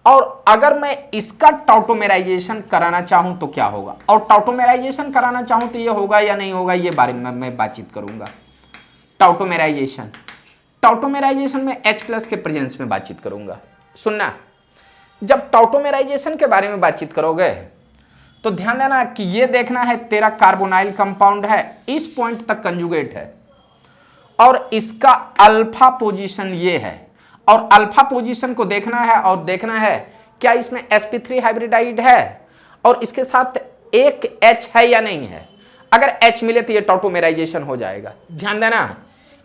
और अगर मैं इसका टॉटोमेराइजेशन कराना चाहूं तो क्या होगा, और टॉटोमेराइजेशन कराना चाहूं तो ये होगा या नहीं होगा, ये बारे में मैं बातचीत करूंगा। टॉटोमेराइजेशन में H+ के प्रेजेंस में बातचीत करूंगा। सुनना, जब टॉटोमेराइजेशन के बारे में बातचीत करोगे तो ध्यान देना कि ये देखना है तेरा कार्बोनाइल कंपाउंड है, इस पॉइंट तक कंजुगेट है, और इसका अल्फा पोजीशन ये है, और अल्फा पोजीशन को देखना है, और देखना है क्या इसमें sp3 हाइब्रिडाइड है और इसके साथ एक H है या नहीं है। अगर H मिले तो ये टॉटोमेराइजेशन हो जाएगा। ध्यान देना,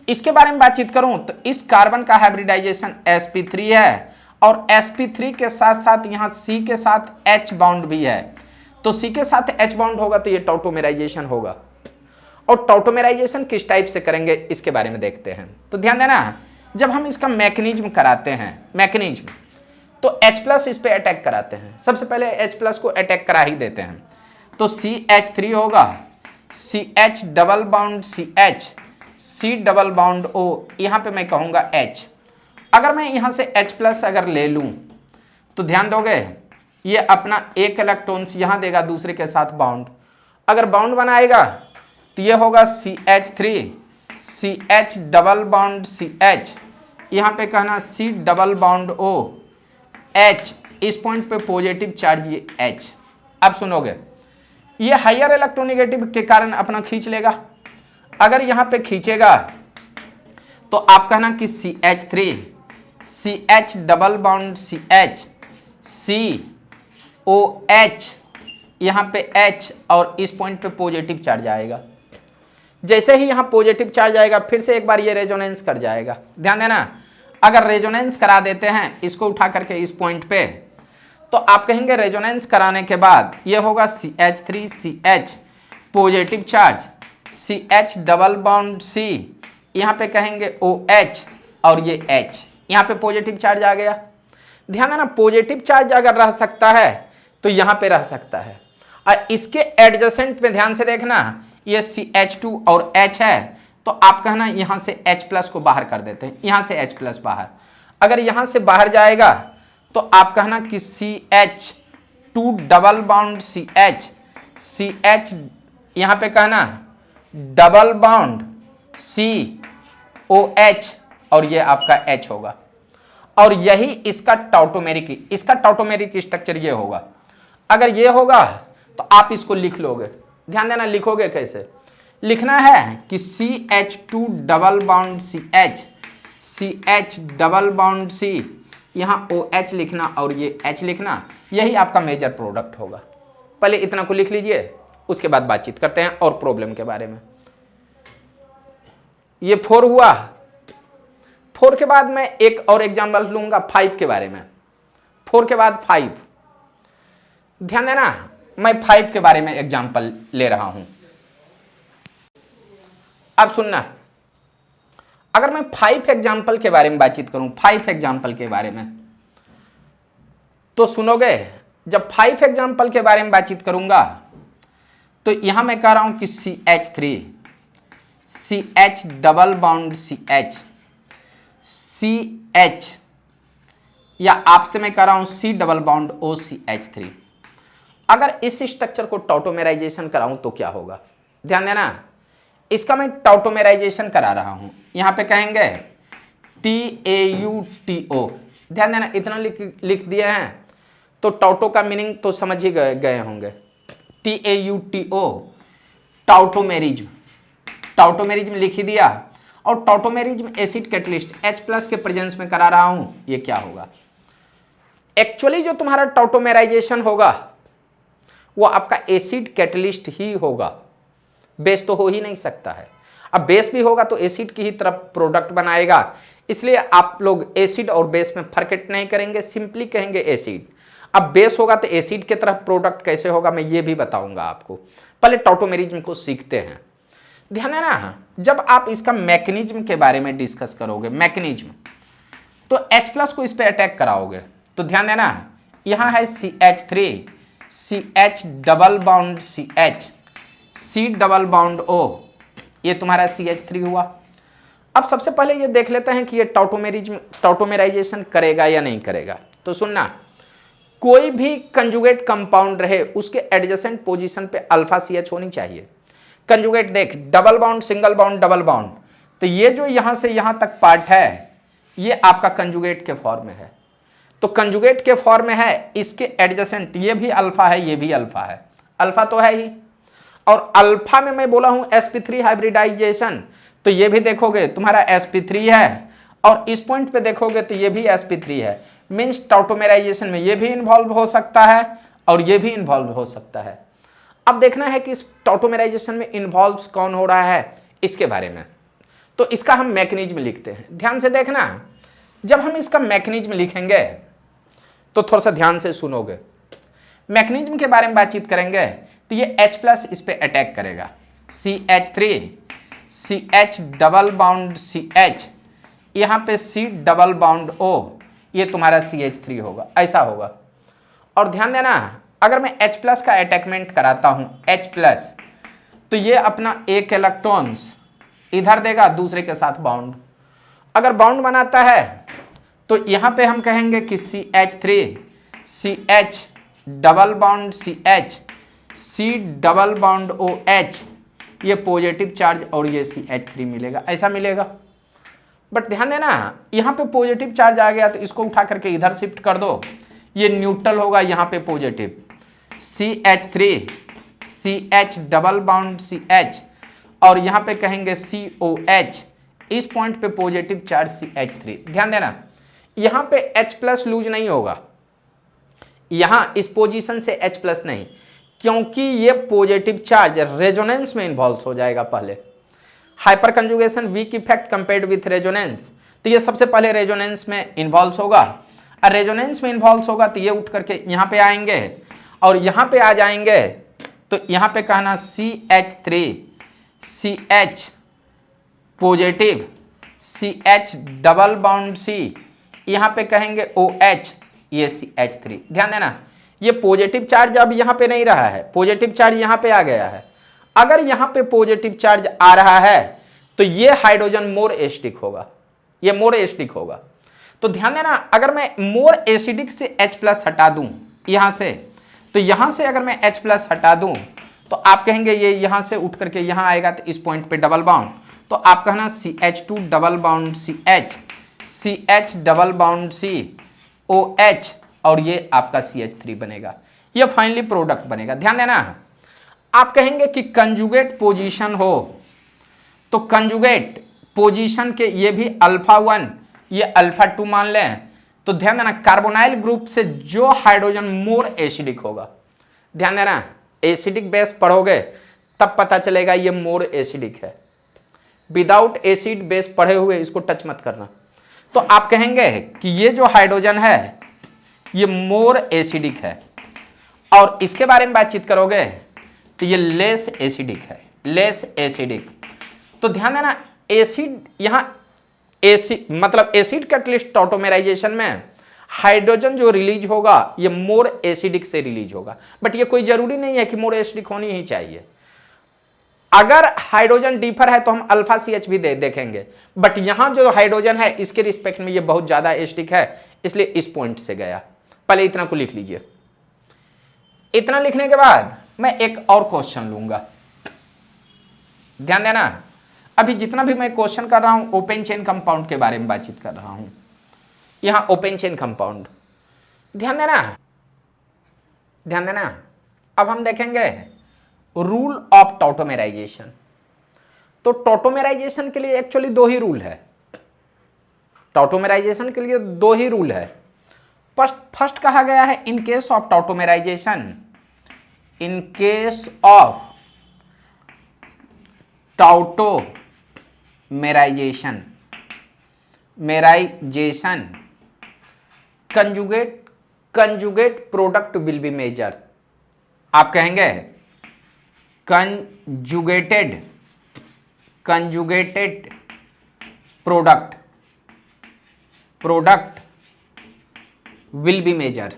इसके बारे में बातचीत करूं तो इस कार्बन का हाइब्रिडाइजेशन sp3 है, और sp3 के साथ साथ यहां C के साथ H बॉन्ड भी है, तो C के साथ H बॉन्ड होगा तो ये टॉटोमेराइजेशन होगा। और टॉटोमेराइजेशन किस टाइप से करेंगे इसके बारे में देखते हैं। तो ध्यान देना, जब हम इसका मैकेनिज्म कराते हैं, मैकेनिज्म, तो H+ इस पे अटैक कराते हैं। सबसे पहले H+ को अटैक करा ही देते हैं, तो CH3 होगा CH double bond CH C double bond O, यहां पे मैं कहूंगा H। अगर मैं यहां से H+ अगर ले लूं तो ध्यान दोगे ये अपना एक इलेक्ट्रॉन यहां देगा दूसरे के साथ बॉन्ड, अगर बॉन्ड बनाएगा तो ये होगा CH3 CH double bond CH, यहां पे कहना C double bond O H, इस पॉइंट पे पॉजिटिव चार्ज ये H। अब सुनोगे, ये हायर इलेक्ट्रोनेगेटिव के कारण अपना खींच लेगा, अगर यहां पे खींचेगा तो आप कहना कि CH3 CH double bond CH COH, यहां पे H, और इस पॉइंट पे पॉजिटिव चार्ज आएगा। जैसे ही यहां पॉजिटिव चार्ज आएगा फिर से एक बार ये रेजोनेंस कर जाएगा। ध्यान देना, अगर रेजोनेंस करा देते हैं इसको उठा करके इस पॉइंट पे, तो आप कहेंगे रेजोनेंस कराने के बाद ये होगा CH3 CH positive charge CH double bond C, यहां पे कहेंगे OH, और ये H, यहां पे पॉजिटिव चार्ज आ गया। ध्यान देना, पॉजिटिव चार्ज अगर रह सकता है तो यहां पे रह सकता है, और इसके एडजेसेंट में ध्यान से देखना ये CH2 और H है, तो आप कहना यहां से H+ को बाहर कर देते हैं, यहां से H+ बाहर। अगर यहां से बाहर जाएगा तो आप कहना कि CH2 double bond CH CH, यहां पे कहना डबल बॉन्ड COH, और ये आपका H होगा, और यही इसका टॉटोमेरिक स्ट्रक्चर ये होगा। अगर ये होगा तो आप इसको लिख लोगे। ध्यान देना, लिखोगे कैसे, लिखना है कि CH2 double bond CH CH double bond C, यहाँ OH लिखना और ये H लिखना, यही आपका मेजर प्रोडक्ट होगा। पहले इतना को लिख लीजिए, उसके बाद बातचीत करते हैं और प्रॉब्लम के बारे में। ये 4 हुआ। 4 के बाद मैं एक और एग्जाम्पल लूंगा 5 के बारे में। 4 के बाद 5, ध्यान देना, मैं 5 के बारे में एग्जाम्पल ले रहा हूं। अब सुनना, अगर मैं 5 एग्जाम्पल के बारे में बातचीत करूं, 5 एग्जाम्पल के बारे में, तो सुनोगे। जब 5 एग्जाम्पल के बारे में बातचीत करूंगा तो यहां मैं कह रहा हूं कि CH3, CH double bond CH, CH, या आपसे मैं कह रहा हूं C डबल बॉन्ड OCH3। अगर इस स्ट्रक्चर को टॉटोमेराइजेशन कराऊं तो क्या होगा? ध्यान देना, इसका मैं टॉटोमेराइजेशन करा रहा हूं। यहां पे कहेंगे TAUTO, ध्यान देना, इतना लिख दिए हैं तो टॉटो का मीनिंग तो समझ ही गए होंगे। TAUTO, टाउटोमेरिज्म, टाउटोमेरिज्म लिख ही दिया। और टाउटोमेरिज्म एसिड कैटलिस्ट H+ के प्रेजेंस में करा रहा हूं, ये क्या होगा? एक्चुअली जो तुम्हारा टाउटोमेराइजेशन होगा वो आपका एसिड कैटलिस्ट ही होगा, बेस तो हो ही नहीं सकता है। अब बेस भी होगा तो एसिड की ही तरफ प्रोडक्ट बनाएगा, इसलिए आप लोग एसिड और बेस में फर्क नहीं करेंगे, सिंपली कहेंगे एसिड। अब बेस होगा तो एसिड की तरफ प्रोडक्ट कैसे होगा मैं ये भी बताऊंगा आपको। पहले टाउटोमेरिज्म को सीखते हैं। ध्यान देना, जब आप इसका मैकेनिज्म के बारे में डिस्कस करोगे, मैकेनिज्म, तो H+ को इस पे अटैक कराओगे तो ध्यान देना, यहां है CH3, CH double bond CH, C double bond O, ये तुम्हारा CH3 हुआ। अब सबसे पहले ये देख लेते हैं कि ये टाउटोमेराइजेशन करेगा या नहीं करेगा। तो सुनना, कोई भी कंजुगेट कंपाउंड रहे उसके एडजेसेंट पोजीशन पे अल्फा CH होनी चाहिए। कंजुगेट देख, double bond, single bond, double bond, तो ये जो यहां से यहां तक पार्ट है ये आपका कंजुगेट के फॉर्म में है। तो कंजुगेट के फॉर्म में है, इसके एडजेसेंट ये भी अल्फा है, ये भी अल्फा है, अल्फा तो है ही। और अल्फा में मैं बोला हूं sp3 हाइब्रिडाइजेशन, तो ये भी देखोगे तुम्हारा sp3 है, और इस पॉइंट पे देखोगे तो ये भी sp3 है। मीन्स टाउटोमेराइजेशन में ये भी इन्वॉल्व हो सकता है और ये भी इन्वॉल्व हो सकता है। अब देखना है कि इस टाउटोमेराइजेशन में इन्वॉल्व कौन हो रहा है इसके बारे में। तो इसका हम मैकेनिज्म लिखते हैं। ध्यान से देखना, जब हम इसका मैकेनिज्म लिखेंगे तो थोड़ा सा ध्यान से सुनोगे। मैकेनिज्म के बारे में बातचीत करेंगे तो ये H+ इस पे अटैक करेगा, CH3, CH double bond CH, यहाँ पे C डबल बॉन्ड O, ये तुम्हारा CH3 होगा, ऐसा होगा। और ध्यान देना, अगर मैं H+ का अटैकमेंट कराता हूं H+, तो ये अपना एक इलेक्ट्रॉन्स इधर देगा, दूसरे के साथ बाउंड। अगर बाउंड बनाता है तो यहां पे हम कहेंगे कि CH3, CH double bond CH, C double bond OH, ये पॉजिटिव चार्ज और ये CH3 मिलेगा, ऐसा मिलेगा। बट ध्यान देना, यहां पे पॉजिटिव चार्ज आ गया तो इसको उठा करके इधर शिफ्ट कर दो, ये न्यूट्रल होगा, यहां पे positive CH3, CH double bond CH, और यहां पे कहेंगे COH, इस पॉइंट पे पॉजिटिव चार्ज CH3। ध्यान देना, यहां पे H+ लूज नहीं होगा, यहां इस पोजीशन से H+ नहीं, क्योंकि ये पॉजिटिव चार्ज रेजोनेंस में इन्वॉल्व हो जाएगा। पहले hyper conjugation weak effect compared with resonance, तो ये सबसे पहले रेजोनेंस में इन्वॉल्व होगा, और रेजोनेंस में इन्वॉल्व होगा तो ये उठ करके यहाँ पे आएंगे और यहाँ पे आ जाएंगे, तो यहाँ पे कहना CH3, CH positive, CH double bond C, यहाँ पे कहेंगे OH, ये CH3। ध्यान देना, ये पॉजिटिव चार्ज अब यहाँ पे नहीं रहा है, पॉजिटिव चार्ज यहाँ पे आ गया है। अगर यहाँ पे पॉजिटिव चार्ज आ रहा है तो ये हाइड्रोजन मोर एसिडिक होगा, ये मोर एसिडिक होगा। तो ध्यान देना, अगर मैं मोर एसिडिक से H+ हटा दूं यहां से, तो यहां से अगर मैं H+ हटा दूं तो आप कहेंगे ये यहां से उठ करके यहां आएगा, तो इस पॉइंट पे डबल बाउंड, तो आप कहना CH2 double bond CH, CH double bond C, OH, और ये आपका CH3 बनेगा, ये फाइनली प्रोडक्ट बनेगा। ध्यान देना, आप कहेंगे कि कंजुगेट पोजीशन हो, तो कंजुगेट पोजीशन के, ये भी अल्फा 1 ये अल्फा 2 मान लें, तो ध्यान देना कार्बोनाइल ग्रुप से जो हाइड्रोजन मोर एसिडिक होगा, ध्यान देना एसिडिक बेस पढ़ोगे तब पता चलेगा ये मोर एसिडिक है। विदाउट एसिड बेस पढ़े हुए इसको टच मत करना। तो आप कहेंगे कि ये जो हाइड्रोजन है ये मोर एसिडिक है, और इसके बारे में बातचीत करोगे तो ये लेस एसिडिक है, लेस एसिडिक। तो ध्यान देना एसिड यहां एसिड मतलब एसिड कैटलिस्ट टॉटोमेराइजेशन में हाइड्रोजन जो रिलीज होगा ये मोर एसिडिक से रिलीज होगा, बट ये कोई जरूरी नहीं है कि मोर एसिडिक होनी ही चाहिए। अगर हाइड्रोजन डीफर है तो हम अल्फा सी एच भी देखेंगे, बट यहां जो हाइड्रोजन है इसके रिस्पेक्ट में ये बहुत ज्यादा एसिडिक है, इसलिए इस पॉइंट से गया। पहले इतना को लिख लीजिए। इतना लिखने के बाद मैं एक और क्वेश्चन लूंगा, ध्यान देना। अभी जितना भी मैं क्वेश्चन कर रहा हूं ओपन चेन कंपाउंड के बारे में बातचीत कर रहा हूं। यहां ओपन चेन कंपाउंड, ध्यान देना, ध्यान देना। अब हम देखेंगे रूल ऑफ टॉटोमेराइजेशन। तो टॉटोमेराइजेशन के लिए एक्चुअली दो ही रूल है, टॉटोमेराइजेशन के लिए दो ही रूल है। फर्स्ट कहा गया है in case of tautomerization, in case of tautomerization, merization conjugate product will be major. आप कहेंगे conjugated product will be major,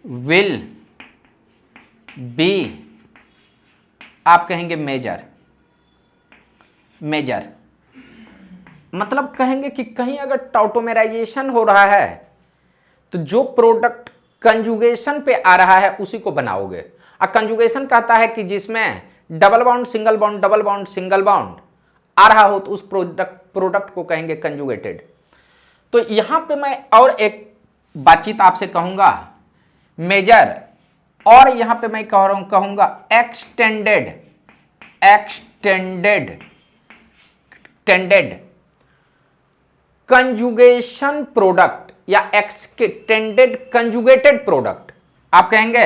will be आप कहेंगे मेजर मतलब कहेंगे कि कहीं अगर टॉटोमेराइजेशन हो रहा है तो जो प्रोडक्ट कंजुगेशन पे आ रहा है उसी को बनाओगे। और कंजुगेशन कहता है कि जिसमें double bond single bond double bond single bond आ रहा हो तो उस प्रोडक्ट को कहेंगे कंजुगेटेड। तो यहां पे मैं और एक बातचीत आपसे कहूंगा मेजर, और यहां पे मैं कहूंगा एक्सटेंडेड कंजुगेशन प्रोडक्ट या एक्सटेंडेड कंजुगेटेड प्रोडक्ट। आप कहेंगे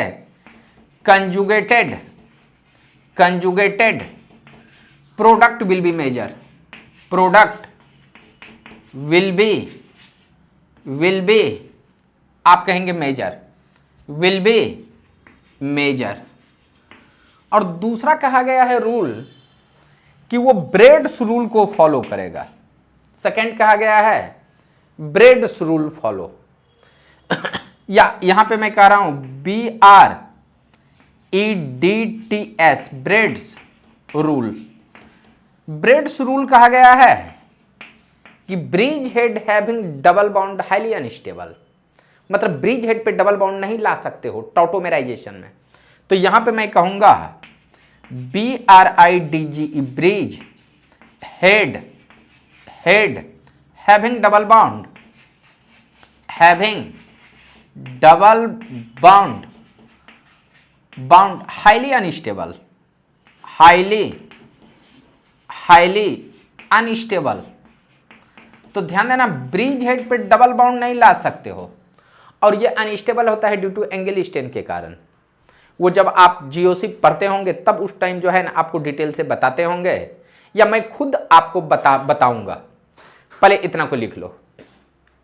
conjugated product will be major, product will be आप कहेंगे मेजर, विल बी मेजर। और दूसरा कहा गया है रूल कि वो ब्रेड्स रूल को फॉलो करेगा। सेकंड कहा गया है ब्रेड्स रूल फॉलो या यहां पे मैं कह रहा हूं BREDTS Bredt's rule. Bredt's rule कहा गया है कि bridge head having double bond highly unstable, मतलब ब्रिज हेड पे डबल बॉन्ड नहीं ला सकते हो टॉटोमेराइजेशन में। तो यहां पे मैं कहूंगा BRIDGE bridge head having double bond highly unstable. तो ध्यान देना ब्रिज हेड पे डबल बॉन्ड नहीं ला सकते हो, और ये अनस्टेबल होता है ड्यू टू एंगल स्ट्रेन के कारण। वो जब आप जीओसी पढ़ते होंगे तब उस टाइम जो है ना आपको डिटेल से बताते होंगे, या मैं खुद आपको बताऊंगा। पहले इतना को लिख लो।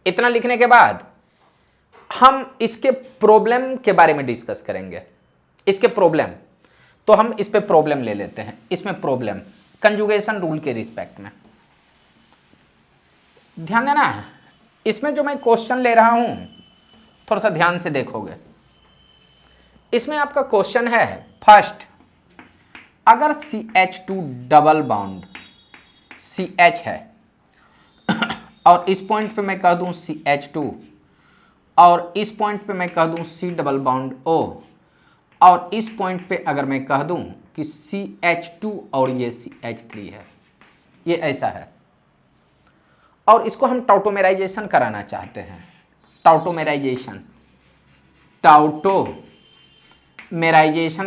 इतना लिखने के बाद हम इसके प्रॉब्लम के बारे में डिस्कस करेंगे। इसके प्रॉब्लम, तो हम इस पे प्रॉब्लम ले लेते हैं। इसमें प्रॉब्लम कंजुगेशन रूल के रिस्पेक्ट में ध्यान देना। इसमें जो मैं क्वेश्चन ले रहा हूं थोड़ा सा ध्यान से देखोगे। इसमें आपका क्वेश्चन है फर्स्ट, अगर CH2 डबल बॉन्ड CH है और इस पॉइंट पे मैं कह दूं CH2, और इस पॉइंट पे मैं कह दूं C डबल बॉन्ड O, और इस पॉइंट पे अगर मैं कह दूं कि CH2 और ये CH3 है, ये ऐसा है, और इसको हम टॉटोमेराइजेशन कराना चाहते हैं। टाउटोमेराइजेशन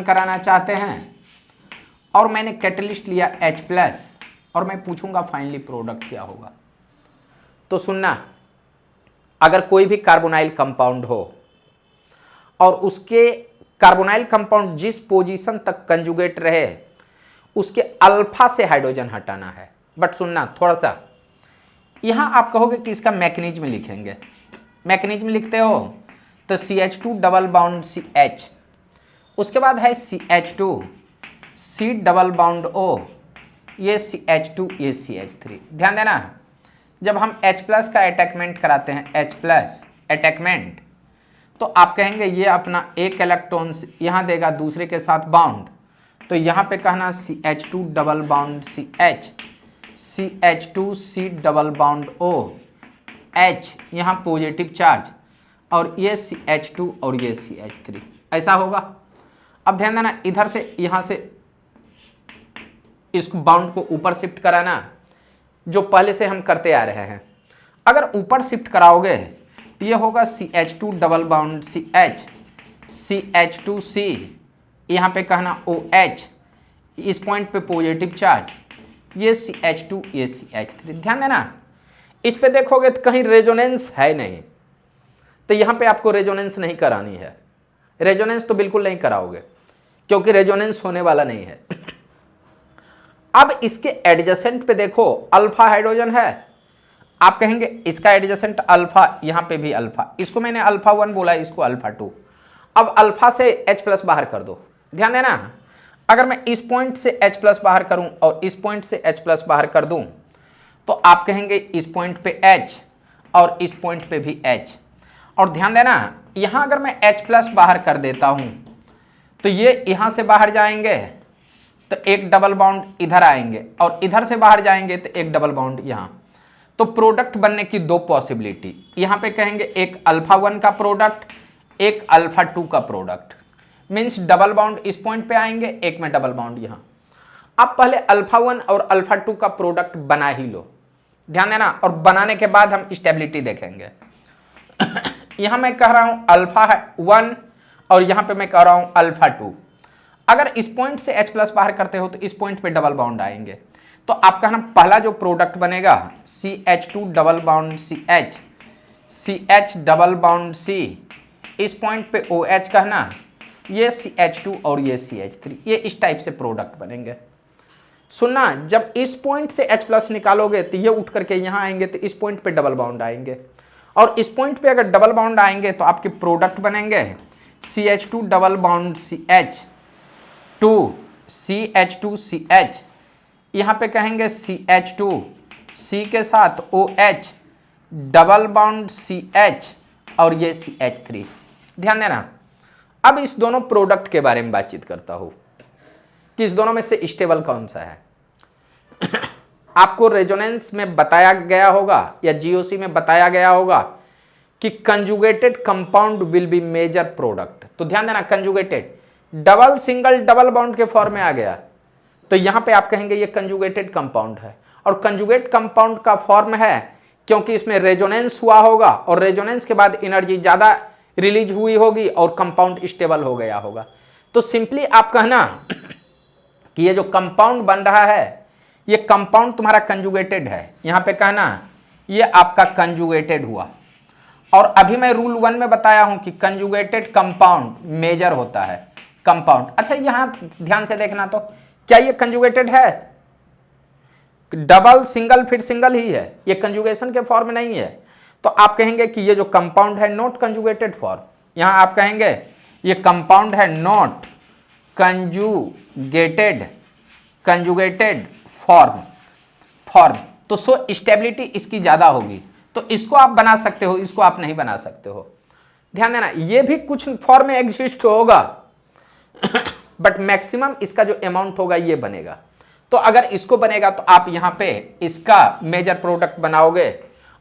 कराना चाहते हैं, और मैंने कैटलिस्ट लिया H+, और मैं पूछूंगा फाइनली प्रोडक्ट क्या होगा। तो सुनना, अगर कोई भी कार्बोनाइल कंपाउंड हो और उसके कार्बोनाइल कंपाउंड जिस पोजीशन तक कंजुगेट रहे उसके अल्फा से हाइड्रोजन हटाना है। बट सुनना थोड़ा सा, यहां आप कहोगे कि इसका मैकेनिज्म लिखेंगे। मैकेनिज्म लिखते हो तो CH2 डबल बाउंड CH, उसके बाद है CH2 C double bond O, ये CH2 ये CH3। ध्यान देना, जब हम H प्लस का अटैचमेंट कराते हैं, H प्लस अटैचमेंट, तो आप कहेंगे ये अपना एक इलेक्ट्रॉन यहाँ देगा दूसरे के साथ बाउंड, तो यहाँ पे कहना CH2 double bond CH, CH2 C double bond O, H यहाँ पॉजिटिव चार्ज, और ये CH2 और ये CH3, ऐसा होगा। अब ध्यान देना, इधर से यहाँ से इस बाउंड को ऊपर शिफ्ट कराना, जो पहले से हम करते आ रहे हैं। अगर ऊपर शिफ्ट कराओगे तो ये होगा CH2 double bond CH, CH2C, यहाँ पे कहना OH, इस पॉइंट पे पॉजिटिव चार्ज, ये CH2 ये CH3। ध्यान देना, इस पे देखोगे तो कहीं रेजोनेंस है नहीं, तो यहाँ पे आपको रेजोनेंस नहीं करानी है। रेजोनेंस तो बिल्कुल नहीं कराओगे क्योंकि रेजोनेंस होने वाला नहीं है। अब इसके एडजेसेंट पे देखो, अल्फा हाइड्रोजन है, आप कहेंगे इसका एडजेसेंट अल्फा, यहाँ पे भी अल्फा, इसको मैंने अल्फा 1 बोला, इसको अल्फा 2। अब अल्फा से H प्लस बाहर कर दो। ध्यान देना, अगर मैं इस पॉइंट से H प्लस बाहर करूं और इस पॉइंट से H प्लस बाहर कर दूं, तो आप कहेंगे इस पॉइंट पे H और इस पॉइंट पे भी H। और ध्यान देना, यहां अगर मैं H प्लस बाहर कर देता हूं तो ये यहां से बाहर जाएंगे तो एक डबल बाउंड इधर आएंगे, और इधर से बाहर जाएंगे तो एक डबल बाउंड यहां। तो प्रोडक्ट बनने की दो पॉसिबिलिटी, यहां पे कहेंगे एक अल्फा 1 का प्रोडक्ट, एक अल्फा 2 का प्रोडक्ट। मीन्स डबल बाउंड इस पॉइंट पे आएंगे, एक में डबल बाउंड यहां। आप पहले अल्फा 1 और अल्फा 2 का प्रोडक्ट बना ही लो। ध्यान देना, और बनाने के बाद हम स्टेबिलिटी देखेंगे। यहां मैं कह रहा हूं अल्फा 1 और यहां पे मैं कह रहा हूं अल्फा 2। अगर इस पॉइंट से H प्लस बाहर करते हो तो इस पॉइंट पे डबल बाउंड आएंगे, तो आप कहना पहला जो प्रोडक्ट बनेगा CH2 double bond CH, CH double bond C, इस पॉइंट पे OH कहना, ये CH2 और ये CH3, ये इस टाइप से प्रोडक्ट बनेंगे। सुनना, जब इस पॉइंट से H प्लस निकालोगे तो ये उठ करके यहाँ आएंगे, तो इस पॉइंट पे डबल बाउंड आएंगे, और इस पॉइंट पे अगर डबल बाउंड आएंगे तो आपके प्रोडक्ट बनेंगे CH2 double bond CH, 2 CH2 CH, यहाँ पे कहेंगे CH2 C के साथ OH डबल बाउंड CH और ये CH3। ध्यान देना, अब इस दोनों प्रोडक्ट के बारे में बातचीत करता हूं कि इस दोनों में से स्टेबल कौन सा है। आपको रेजोनेंस में बताया गया होगा या GOC में बताया गया होगा कि conjugated compound will be major product. तो ध्यान देना, conjugated, double single double bound के फॉर्म में आ गया, तो यहां पे आप कहेंगे ये कंजुगेटेड कंपाउंड है। और कंजुगेट कंपाउंड का फॉर्म है क्योंकि इसमें रेजोनेंस हुआ होगा, और रेजोनेंस के बाद एनर्जी ज्यादा रिलीज हुई होगी और कंपाउंड स्टेबल हो गया होगा। तो सिंपली आप कहना कि ये जो कंपाउंड बन रहा है, ये कंपाउंड तुम्हारा कंजुगेटेड है। यहां पे कहना ये आपका कंजुगेटेड हुआ। और अभी मैं रूल 1 में बताया हूं कि कंजुगेटेड कंपाउंड मेजर होता है कंपाउंड। अच्छा, यहां ध्यान से देखना, तो क्या ये कंजुगेटेड है? डबल सिंगल फिर सिंगल ही है, ये कंजुगेशन के फॉर्म नहीं है। तो आप कहेंगे कि ये जो कंपाउंड है नॉट कंजुगेटेड फॉर्म। यहां आप कहेंगे ये कंपाउंड है नॉट कंजुगेटेड फॉर्म। तो सो स्टेबिलिटी इसकी ज्यादा होगी, तो इसको आप बना सकते हो, इसको आप नहीं बना सकते हो। ध्यान देना, ये भी कुछ फॉर्म में एग्जिस्ट होगा बट मैक्सिमम इसका जो अमाउंट होगा ये बनेगा। तो अगर इसको बनेगा तो आप यहां पे इसका मेजर प्रोडक्ट बनाओगे,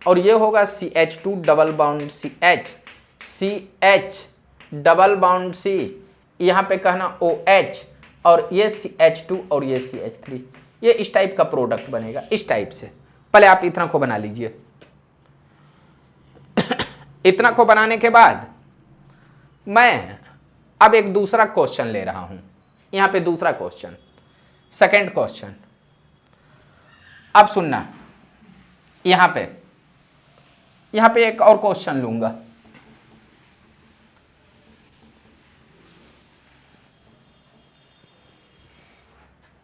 और ये होगा CH2 double bond CH, CH double bond C, यहां पे कहना OH, और ये CH2 और ये CH3, ये इस टाइप का प्रोडक्ट बनेगा, इस टाइप से। पहले आप इतना को बना लीजिए। इतना को बनाने के बाद मैं अब एक दूसरा क्वेश्चन ले रहा हूं। यहां पे दूसरा क्वेश्चन, सेकंड क्वेश्चन, अब सुनना, यहां पे एक और क्वेश्चन लूंगा।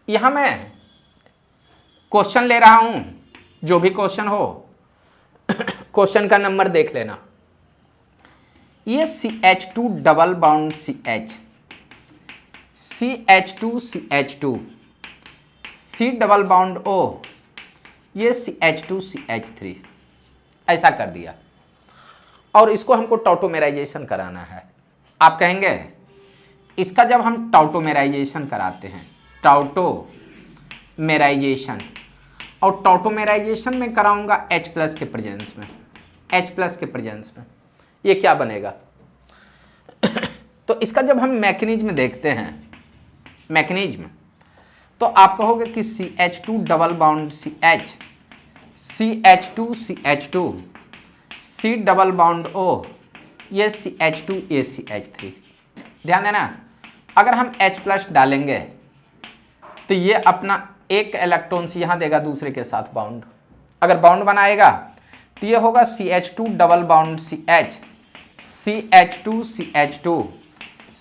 यहां मैं क्वेश्चन ले रहा हूं, जो भी क्वेश्चन हो क्वेश्चन का नंबर देख लेना। ये CH2 double bond CH2 C double bond O, ये CH2 CH3 ऐसा कर दिया, और इसको हमको टॉटोमेराइजेशन कराना है। आप कहेंगे इसका जब हम टॉटोमेराइजेशन कराते हैं, टॉटोमेराइजेशन, और टॉटोमेराइजेशन में कराऊंगा H प्लस के प्रेजेंस में, H प्लस के प्रेजेंस में, ये क्या बनेगा? तो इसका जब हम मैकेनिज्म देखते हैं, मैकेनिज्म, तो आप कहोगे कि CH2 double bond CH, CH2 CH2 C double bond O, ये CH2 ये CH3। ध्यान देना, अगर हम H प्लस डालेंगे तो ये अपना एक इलेक्ट्रॉन से यहां देगा दूसरे के साथ बाउंड। अगर बाउंड बनाएगा तो ये होगा CH2 double bond CH, CH2 CH2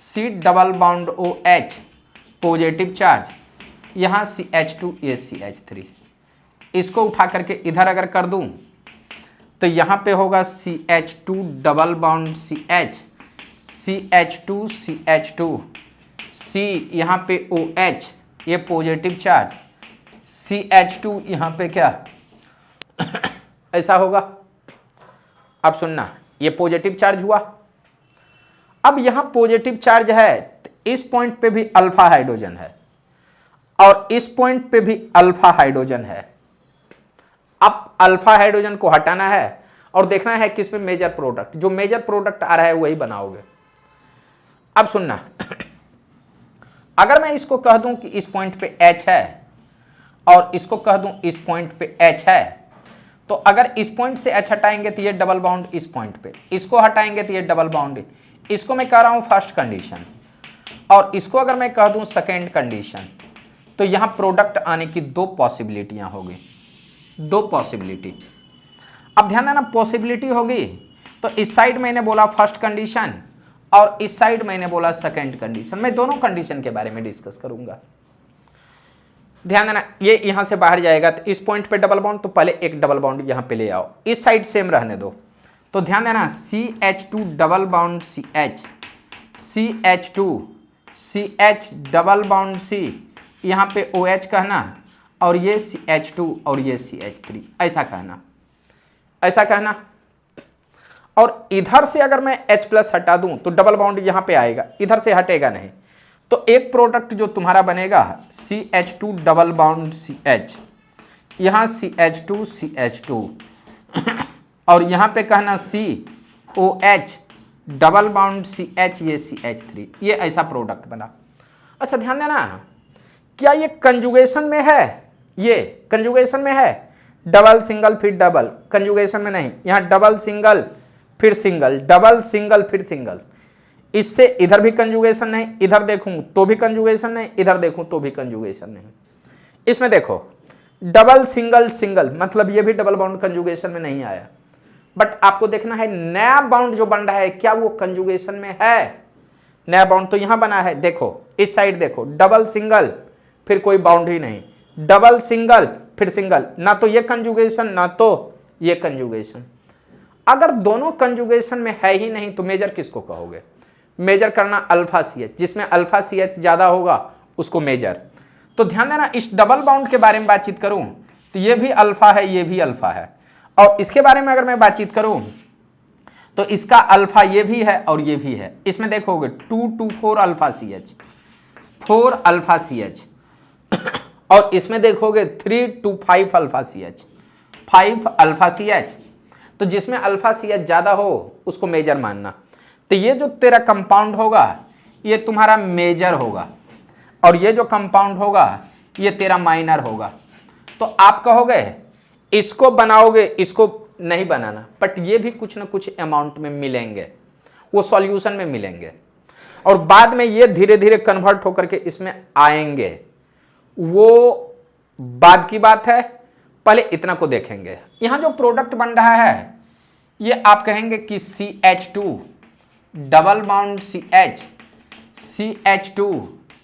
C double bond OH, positive charge, यहां CH2 ये CH3। इसको उठा करके इधर अगर कर दूं तो यहां पे होगा CH2 double bond CH, CH2 CH2 C, यहां पे OH, ये पॉजिटिव चार्ज, CH2 यहां पे क्या ऐसा होगा। अब सुनना, ये पॉजिटिव चार्ज हुआ। अब यहां पॉजिटिव चार्ज है तो इस पॉइंट पे भी अल्फा हाइड्रोजन है और इस पॉइंट पे भी अल्फा हाइड्रोजन है। अब अल्फा हाइड्रोजन को हटाना है और देखना है किसमें मेजर प्रोडक्ट, जो मेजर प्रोडक्ट आ रहा है वही बनाओगे। अब सुनना, अगर मैं इसको कह दूं कि इस पॉइंट पे H है और इसको कह दूं इस पॉइंट पे H है, तो अगर इस पॉइंट से H हटाएंगे तो ये डबल बाउंड इस पॉइंट पे, इसको हटाएंगे तो ये डबल बाउंड। इसको मैं कह रहा हूं फर्स्ट कंडीशन, और इसको अगर मैं कह दूं सेकेंड कंडीशन, तो यहां प्रोडक्ट आने की दो पॉसिबिलिटियां होगी, दो पॉसिबिलिटी। अब ध्यान देना, पॉसिबिलिटी होगी तो इस साइड मैंने बोला फर्स्ट कंडीशन और इस साइड मैंने बोला सेकेंड कंडीशन। मैं दोनों कंडीशन के बारे में डिस्कस करूंगा। ध्यान देना, ये यहां से बाहर जाएगा तो इस पॉइंट पे डबल बाउंड, तो पहले एक डबल बाउंड यहां पे ले आओ, इस साइड सेम रहने दो। तो ध्यान देना, CH2 double bond CH, CH2 CH double bond C, यहां पे OH कहना, और ये CH2 और ये CH3 ऐसा कहना, ऐसा कहना। और इधर से अगर मैं H प्लस हटा दूं तो डबल बाउंड यहां पे आएगा, इधर से हटेगा नहीं। तो एक प्रोडक्ट जो तुम्हारा बनेगा CH2 डबल बाउंड CH, यहां CH2 CH2 और यहां पे कहना COH डबल बाउंड CH, ये CH3, ये ऐसा प्रोडक्ट बना। अच्छा ध्यान देना, क्या ये कंजुगेशन में है? ये कंजुगेशन में है, डबल सिंगल फिर डबल, कंजुगेशन में नहीं। यहां डबल सिंगल फिर सिंगल, डबल सिंगल फिर सिंगल। इससे इधर भी कंजुगेशन नहीं, इधर देखूं तो भी कंजुगेशन नहीं, इधर देखूं तो भी कंजुगेशन नहीं। इसमें देखो डबल सिंगल सिंगल, मतलब ये भी डबल बाउंड कंजुगेशन में नहीं आया। बट आपको देखना है नया बाउंड जो बन रहा है क्या वो कंजुगेशन में है? नया बाउंड तो यहां बना है, देखो इस साइड देखो, डबल सिंगल फिर कोई बाउंड ही नहीं, डबल सिंगल फिर सिंगल, ना तो ये कंजुगेशन ना तो ये कंजुगेशन। अगर दोनों कंजुगेशन में है ही नहीं तो मेजर किसको कहोगे? मेजर करना अल्फा CH, जिसमें अल्फा CH ज्यादा होगा उसको मेजर। तो ध्यान देना, इस डबल बाउंड के बारे में बातचीत करूं तो ये भी अल्फा है, ये भी अल्फा है, और इसके बारे में अगर मैं बातचीत करूं तो इसका अल्फा ये भी है और ये भी है। इसमें देखोगे 2 to 4 alpha CH, 4 alpha CH, और इसमें देखोगे 3 to 5 alpha CH, 5 alpha CH। तो जिसमें अल्फा CH ज्यादा हो उसको मेजर मानना। तो ये जो तेरा कंपाउंड होगा ये तुम्हारा मेजर होगा, और ये जो कंपाउंड होगा ये तेरा माइनर होगा। तो आप कहोगे इसको बनाओगे, इसको नहीं बनाना, बट ये भी कुछ ना कुछ अमाउंट में मिलेंगे, वो सॉल्यूशन में मिलेंगे, और बाद में ये धीरे धीरे कन्वर्ट होकर के इसमें आएंगे। वो बाद की बात है, पहले इतना को देखेंगे। यहां जो प्रोडक्ट बन रहा है ये आप कहेंगे कि CH2 double bond CH, CH2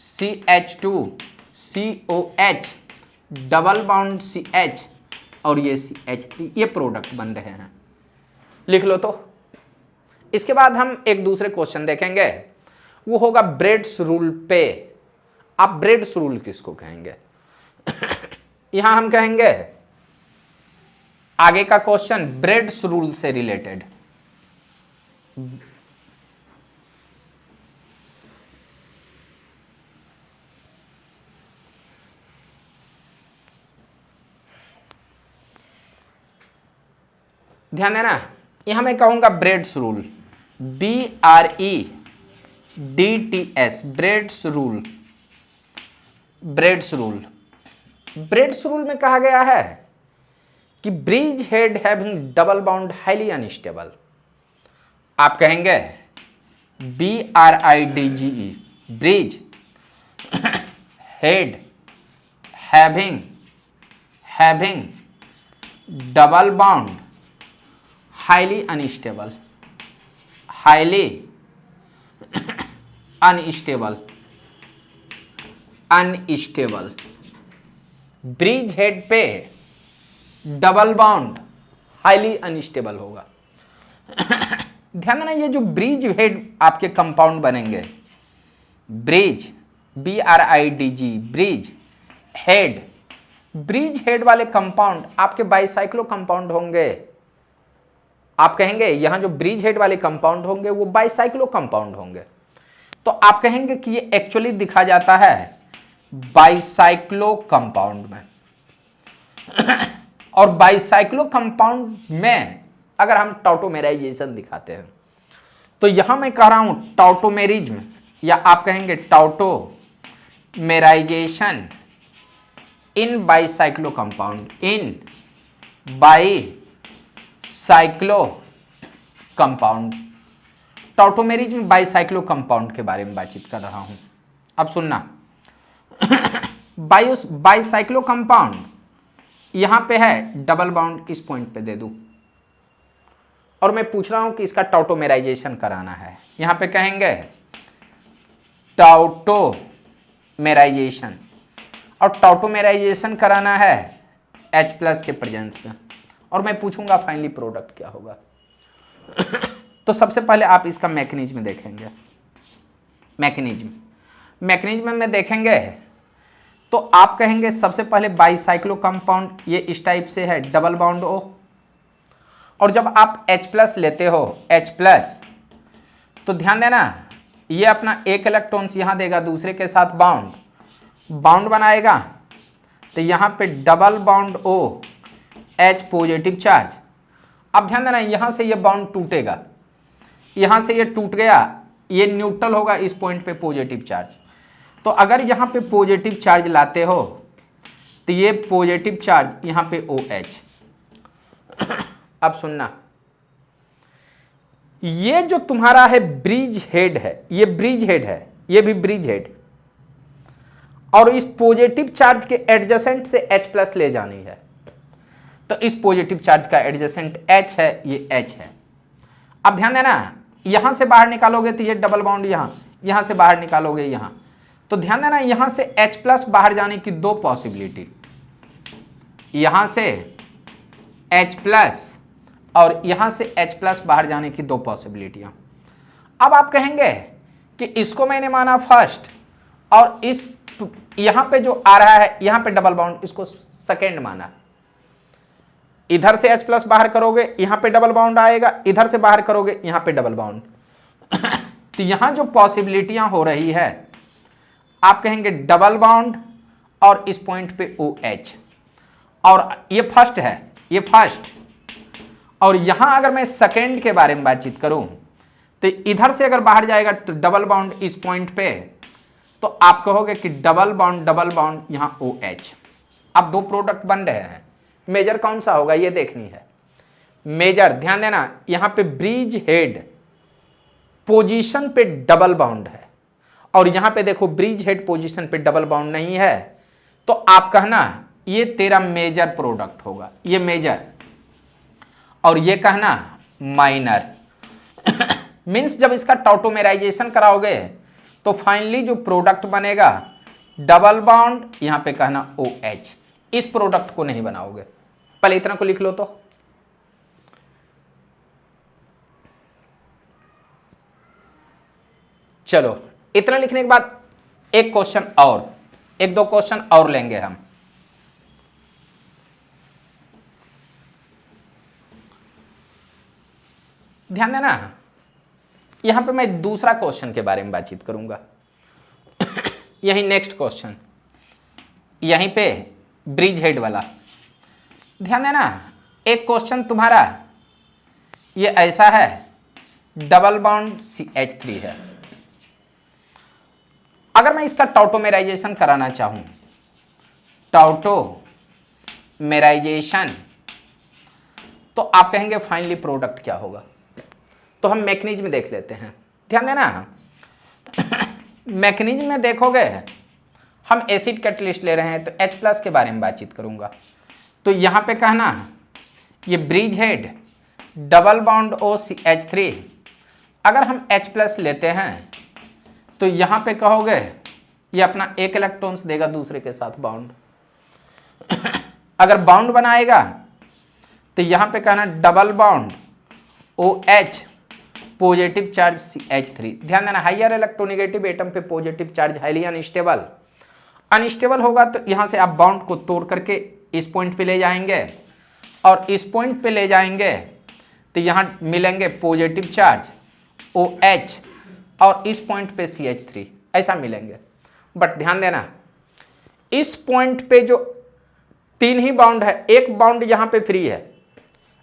CH2 COH double bond CH और ये CH3, ये प्रोडक्ट बन रहे हैं। लिख लो तो। इसके बाद हम एक दूसरे क्वेश्चन देखेंगे, वो होगा ब्रेड्स रूल पे। आप ब्रेड्स रूल किसको कहेंगे? यहां हम कहेंगे आगे का क्वेश्चन ब्रेड्स रूल से रिलेटेड। ध्यान देना, यहां मैं कहूंगा Bredt's rule, BREDTS, Bredt's rule. Bredt's rule, Bredt's rule में कहा गया है कि bridge head having double bond highly unstable. आप कहेंगे BRIDGE, bridge head having double bond highly unstable, highly unstable. Bridge head पे डबल बाउंड हाईली अनस्टेबल होगा। ध्यान देना, ये जो ब्रिज हेड आपके कंपाउंड बनेंगे, ब्रिज BRIDG, ब्रिज हेड वाले कंपाउंड आपके बाइसाइक्लो कंपाउंड होंगे। आप कहेंगे यहां जो ब्रिज हेड वाले कंपाउंड होंगे वो बाइसाइक्लो कंपाउंड होंगे, तो आप कहेंगे कि ये एक्चुअली दिखा जाता है बाइसाइक्लो कंपाउंड में। और बाइसाइक्लो कंपाउंड में अगर हम टॉटोमेराइजेशन दिखाते हैं तो यहां मैं कह रहा हूं टॉटोमेरिज्म, या आप कहेंगे tautomerization in bicyclo compound, in bicyclo compound. Tautomerism bicyclo compound के बारे में बातचीत कर रहा हूं। अब सुनना, बाइसाइक्लो कंपाउंड यहां पे है डबल बाउंड, इस पॉइंट पे दे दूं, और मैं पूछ रहा हूं कि इसका टॉटोमेराइजेशन कराना है। यहां पे कहेंगे टॉटोमेराइजेशन, और टॉटोमेराइजेशन कराना है H+ के प्रेजेंस में, और मैं पूछूंगा फाइनली प्रोडक्ट क्या होगा। तो सबसे पहले आप इसका मैकेनिज्म देखेंगे। मैकेनिज्म में देखेंगे तो आप कहेंगे सबसे पहले बाइसाइक्लो कंपाउंड ये इस टाइप से है, डबल बाउंड O, और जब आप H+ लेते हो, H+, तो ध्यान देना ये अपना एक इलेक्ट्रॉन्स यहां देगा, दूसरे के साथ बाउंड बनाएगा, तो यहां पे double bond O, H positive charge. अब ध्यान देना यहां से ये बाउंड टूटेगा, यहां से ये टूट गया, ये न्यूट्रल होगा इस पॉइंट पे पॉजिटिव चार्ज। तो अगर यहां पे पॉजिटिव चार्ज लाते हो तो ये पॉजिटिव चार्ज यहां पे OH। अब सुनना, ये जो तुम्हारा है ब्रिज हेड है, ये ब्रिज हेड है, ये भी ब्रिज हेड, और इस पॉजिटिव चार्ज के एडजेसेंट से H+ ले जानी है, तो इस पॉजिटिव चार्ज का एडजेसेंट H है, ये H है। अब ध्यान देना यहां से बाहर निकालोगे तो ये डबल बाउंड यहां से बाहर निकालोगे यहां, तो ध्यान देना यहां से H+ बाहर जाने की दो पॉसिबिलिटी, यहां से H+ और यहां से H+ बाहर जाने की दो पॉसिबिलिटियां। अब आप कहेंगे कि इसको मैंने माना फर्स्ट, और इस यहां पे जो आ रहा है यहां पे डबल बाउंड, इसको सेकेंड माना। इधर से H+ बाहर करोगे यहां पे डबल बाउंड आएगा, इधर से बाहर करोगे यहां पे डबल बाउंड। तो यहां जो पॉसिबिलिटियां हो रही है आप कहेंगे डबल बाउंड और इस पॉइंट पे OH, और ये फर्स्ट है, ये फर्स्ट, और यहां अगर मैं सेकेंड के बारे में बातचीत करूं तो इधर से अगर बाहर जाएगा तो डबल बाउंड इस पॉइंट पे, तो आप कहोगे कि डबल बाउंड यहां OH। अब दो प्रोडक्ट बन रहे हैं, मेजर कौन सा होगा ये देखनी है। मेजर ध्यान देना, यहां पे ब्रिज हेड पोजीशन पे डबल बाउंड है, और यहां पे देखो ब्रिज हेड पोजीशन पे डबल बाउंड नहीं है, तो आप कहना ये तेरा मेजर प्रोडक्ट होगा, ये मेजर, और ये कहना माइनर। मीन्स जब इसका टॉटोमेराइजेशन कराओगे तो फाइनली जो प्रोडक्ट बनेगा डबल बॉन्ड, यहां पे कहना OH, इस प्रोडक्ट को नहीं बनाओगे। पहले इतना को लिख लो। तो चलो, इतना लिखने के बाद एक क्वेश्चन और, एक दो क्वेश्चन और लेंगे हम। ध्यान देना, यहां पे मैं दूसरा क्वेश्चन के बारे में बातचीत करूंगा। यही नेक्स्ट क्वेश्चन, यहीं पे ब्रिज हेड वाला। ध्यान देना, एक क्वेश्चन तुम्हारा ये ऐसा है, डबल बॉन्ड CH3 है। अगर मैं इसका टॉटोमेराइजेशन कराना चाहूं, टॉटोमेराइजेशन, तो आप कहेंगे फाइनली प्रोडक्ट क्या होगा। तो हम मैकेनिज्म देख लेते हैं। ध्यान देना, मैकेनिज्म में देखोगे हम एसिड कैटलिस्ट ले रहे हैं तो H+ के बारे में बातचीत करूंगा। तो यहां पे कहना ये bridge head double bond OCH3, अगर हम H+ लेते हैं तो यहां पे कहोगे ये अपना एक इलेक्ट्रॉन्स देगा दूसरे के साथ बॉन्ड। अगर बॉन्ड बनाएगा तो यहां पे कहना double bond OH positive charge CH3। ध्यान देना, हाइयर इलेक्ट्रोनेगेटिव एटम पे positive charge, highly unstable. Unstable होगा तो यहां से आप बॉन्ड को तोड़ करके इस पॉइंट पे ले जाएंगे, और इस पॉइंट पे ले जाएंगे तो यहां मिलेंगे पॉजिटिव चार्ज OH, और इस पॉइंट पे CH3, ऐसा मिलेंगे। बट ध्यान देना, इस पॉइंट पे जो 3 ही बॉन्ड है, एक बॉन्ड यहां पे फ्री है,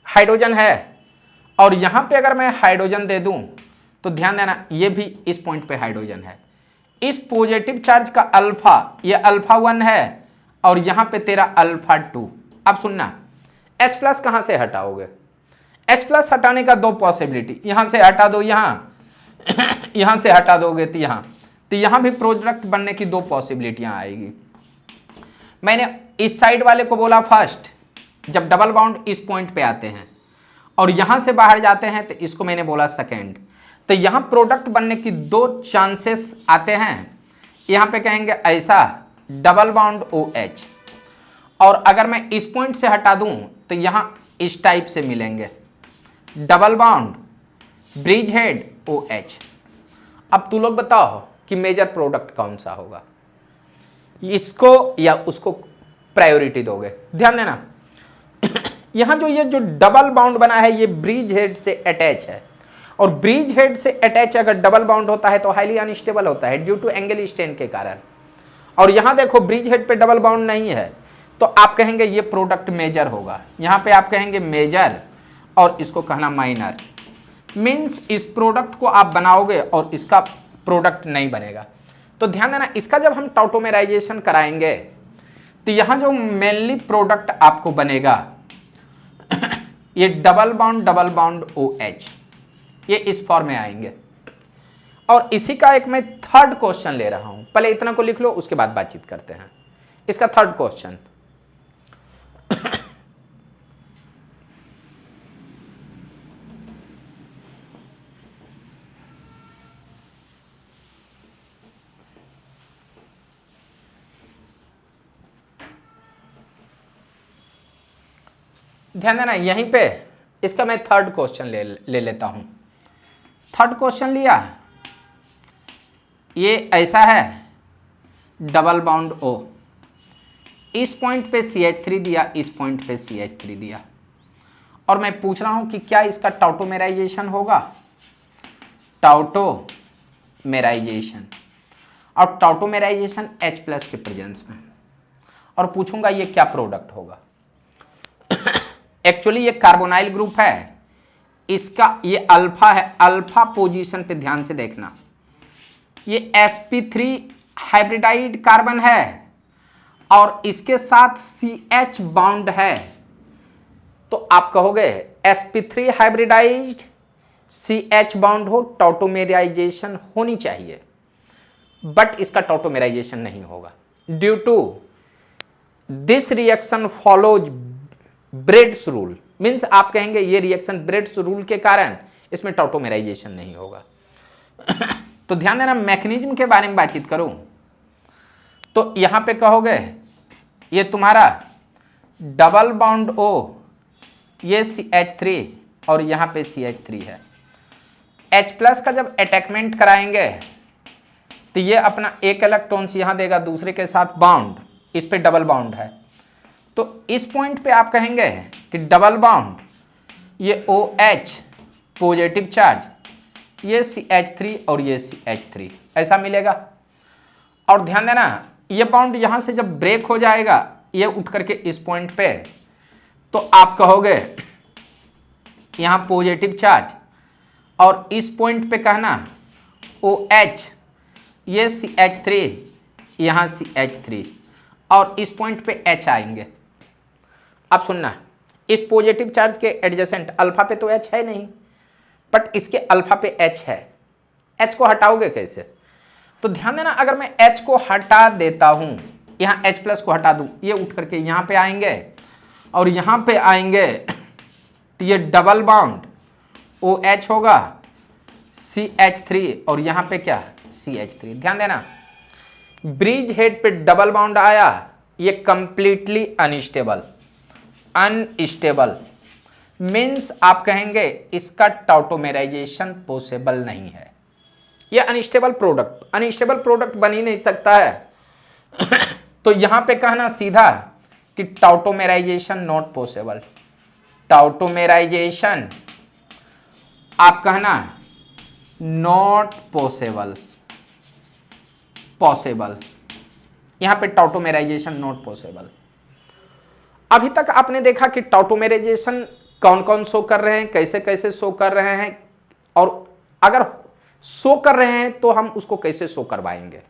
हाइड्रोजन है, और यहां पे अगर मैं हाइड्रोजन दे दूं तो ध्यान देना ये भी इस पॉइंट पे हाइड्रोजन है। इस पॉजिटिव चार्ज का अल्फा, ये α1 है, और यहां पे तेरा α2। अब सुनना, H+ कहां से हटाओगे। H+ हटाने का दो पॉसिबिलिटी, यहां से हटा दो, यहां से हटा दोगे तो यहां भी प्रोडक्ट बनने की दो पॉसिबिलिटियां आएगी। मैंने इस साइड वाले को बोला फर्स्ट, जब डबल बॉन्ड इस पॉइंट पे आते हैं और यहां से बाहर जाते हैं तो इसको मैंने बोला सेकेंड। तो यहां प्रोडक्ट बनने की दो चांसेस आते हैं। यहां पे कहेंगे ऐसा डबल बॉन्ड OH, और अगर मैं इस पॉइंट से हटा दूं तो यहां इस टाइप से मिलेंगे double bond bridge head OH। अब तू लोग बताओ कि मेजर प्रोडक्ट कौन सा होगा, इसको या उसको प्रायोरिटी दोगे। ध्यान देना, यहां ये जो डबल बाउंड बना है ये ब्रिज हेड से अटैच है, और ब्रिज हेड से अटैच अगर डबल बाउंड होता है तो हाईली अनस्टेबल होता है ड्यू टू एंगल स्ट्रेन के कारण। और यहां देखो ब्रिज हेड पे डबल बाउंड नहीं है, तो आप कहेंगे ये प्रोडक्ट मेजर होगा। यहां पे आप कहेंगे मेजर, और इसको कहना माइनर। मीन्स इस प्रोडक्ट को आप बनाओगे और इसका प्रोडक्ट नहीं बनेगा। तो ध्यान देना, इसका जब हम टॉटोमेराइजेशन कराएंगे तो यहां जो मेनली प्रोडक्ट आपको बनेगा ये डबल बॉन्ड OH, ये इस फॉर्म में आएंगे। और इसी का एक मैं थर्ड क्वेश्चन ले रहा हूं, पहले इतना को लिख लो, उसके बाद बातचीत करते हैं। इसका थर्ड क्वेश्चन, ध्यान देना, यहीं पे इसका मैं थर्ड क्वेश्चन ले लेता हूं। थर्ड क्वेश्चन लिया, ये ऐसा है डबल बॉन्ड O, इस पॉइंट पे CH3 दिया, इस पॉइंट पे CH3 दिया, और मैं पूछ रहा हूं कि क्या इसका टॉटोमेराइजेशन होगा। टॉटोमेराइजेशन, और टॉटोमेराइजेशन H+ के प्रेजेंस में, और पूछूंगा ये क्या प्रोडक्ट होगा। एक्चुअली ये कार्बोनाइल ग्रुप है, इसका ये अल्फा है, अल्फा पोजीशन पे ध्यान से देखना, ये sp3 हाइब्रिडाइड कार्बन है और इसके साथ CH बॉन्ड है। तो आप कहोगे sp3 हाइब्रिडाइड CH बॉन्ड हो, टॉटोमेराइजेशन होनी चाहिए, बट इसका टॉटोमेराइजेशन नहीं होगा due to this reaction follows Bredt's rule, means आप कहेंगे ये रिएक्शन ब्रेड्स रूल के कारण इसमें टॉटोमेराइजेशन नहीं होगा। तो ध्यान देना, मैकेनिज्म के बारे में बातचीत करूं तो यहां पे कहोगे ये तुम्हारा डबल बॉन्ड O, ये CH3 और यहां पे CH3 है। H+ का जब अटैचमेंट कराएंगे तो ये अपना एक इलेक्ट्रॉन यहां देगा, दूसरे के साथ बॉन्ड, इस पे डबल बॉन्ड है। तो इस पॉइंट पे आप कहेंगे कि डबल बॉन्ड, ये OH पॉजिटिव चार्ज, ये CH3 और ये CH3, ऐसा मिलेगा। और ध्यान देना, ये बॉन्ड यहां से जब ब्रेक हो जाएगा, ये उठ करके इस पॉइंट पे, तो आप कहोगे यहां पॉजिटिव चार्ज और इस पॉइंट पे कहना OH, ये CH3, यहां CH3 और इस पॉइंट पे H आएंगे। अब सुनना, इस पॉजिटिव चार्ज के एडजेसेंट अल्फा पे तो H है नहीं, बट इसके अल्फा पे H है। H को हटाओगे कैसे? तो ध्यान देना, अगर मैं H को हटा देता हूं, यहां H+ को हटा दूं, ये उठ करके यहां पे आएंगे और यहां पे आएंगे तो ये डबल बॉन्ड OH होगा, CH3 और यहां पे क्या CH3। ध्यान देना, ब्रिज हेड पे डबल बॉन्ड आया, ये कंप्लीटली अनस्टेबल, मीन्स आप कहेंगे इसका टॉटोमेराइजेशन पॉसिबल नहीं है। ये अनस्टेबल प्रोडक्ट बन ही नहीं सकता है। तो यहां पे कहना सीधा कि टॉटोमेराइजेशन नॉट पॉसिबल, टॉटोमेराइजेशन आप कहना नॉट पॉसिबल, यहां पे टॉटोमेराइजेशन नॉट पॉसिबल। अभी तक आपने देखा कि टॉटोमेराइजेशन कौन कौन शो कर रहे हैं, कैसे कैसे शो कर रहे हैं, और अगर शो कर रहे हैं तो हम उसको कैसे शो करवाएंगे।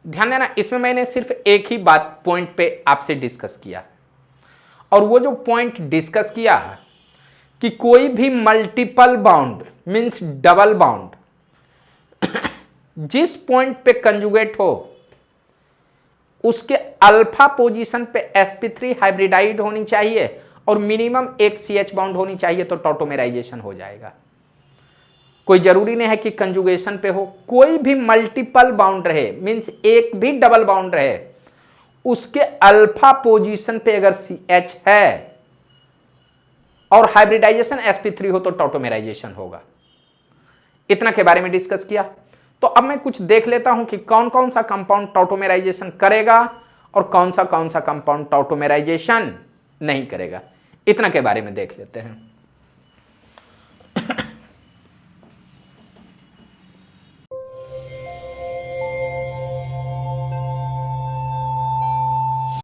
ध्यान देना, इसमें मैंने सिर्फ एक ही बात पॉइंट पे आपसे डिस्कस किया, और वो जो पॉइंट डिस्कस किया कि कोई भी multiple bound means double bond जिस पॉइंट पे कंजुगेट हो उसके अल्फा पोजीशन पे sp3 हाइब्रिडाइड होनी चाहिए और मिनिमम एक CH बाउंड होनी चाहिए, तो टॉटोमेराइजेशन हो जाएगा। कोई जरूरी नहीं है कि कंजुगेशन पे हो, कोई भी मल्टीपल बाउंड रहे, मींस एक भी डबल बाउंड रहे, उसके अल्फा पोजीशन पे अगर CH है और हाइब्रिडाइजेशन sp3 हो तो टॉटोमेराइजेशन होगा। इतना के बारे में डिस्कस किया। तो अब मैं कुछ देख लेता हूं कि कौन कौन सा कंपाउंड टॉटोमेराइजेशन करेगा और कौन सा कंपाउंड टॉटोमेराइजेशन नहीं करेगा। इतना के बारे में देख लेते हैं।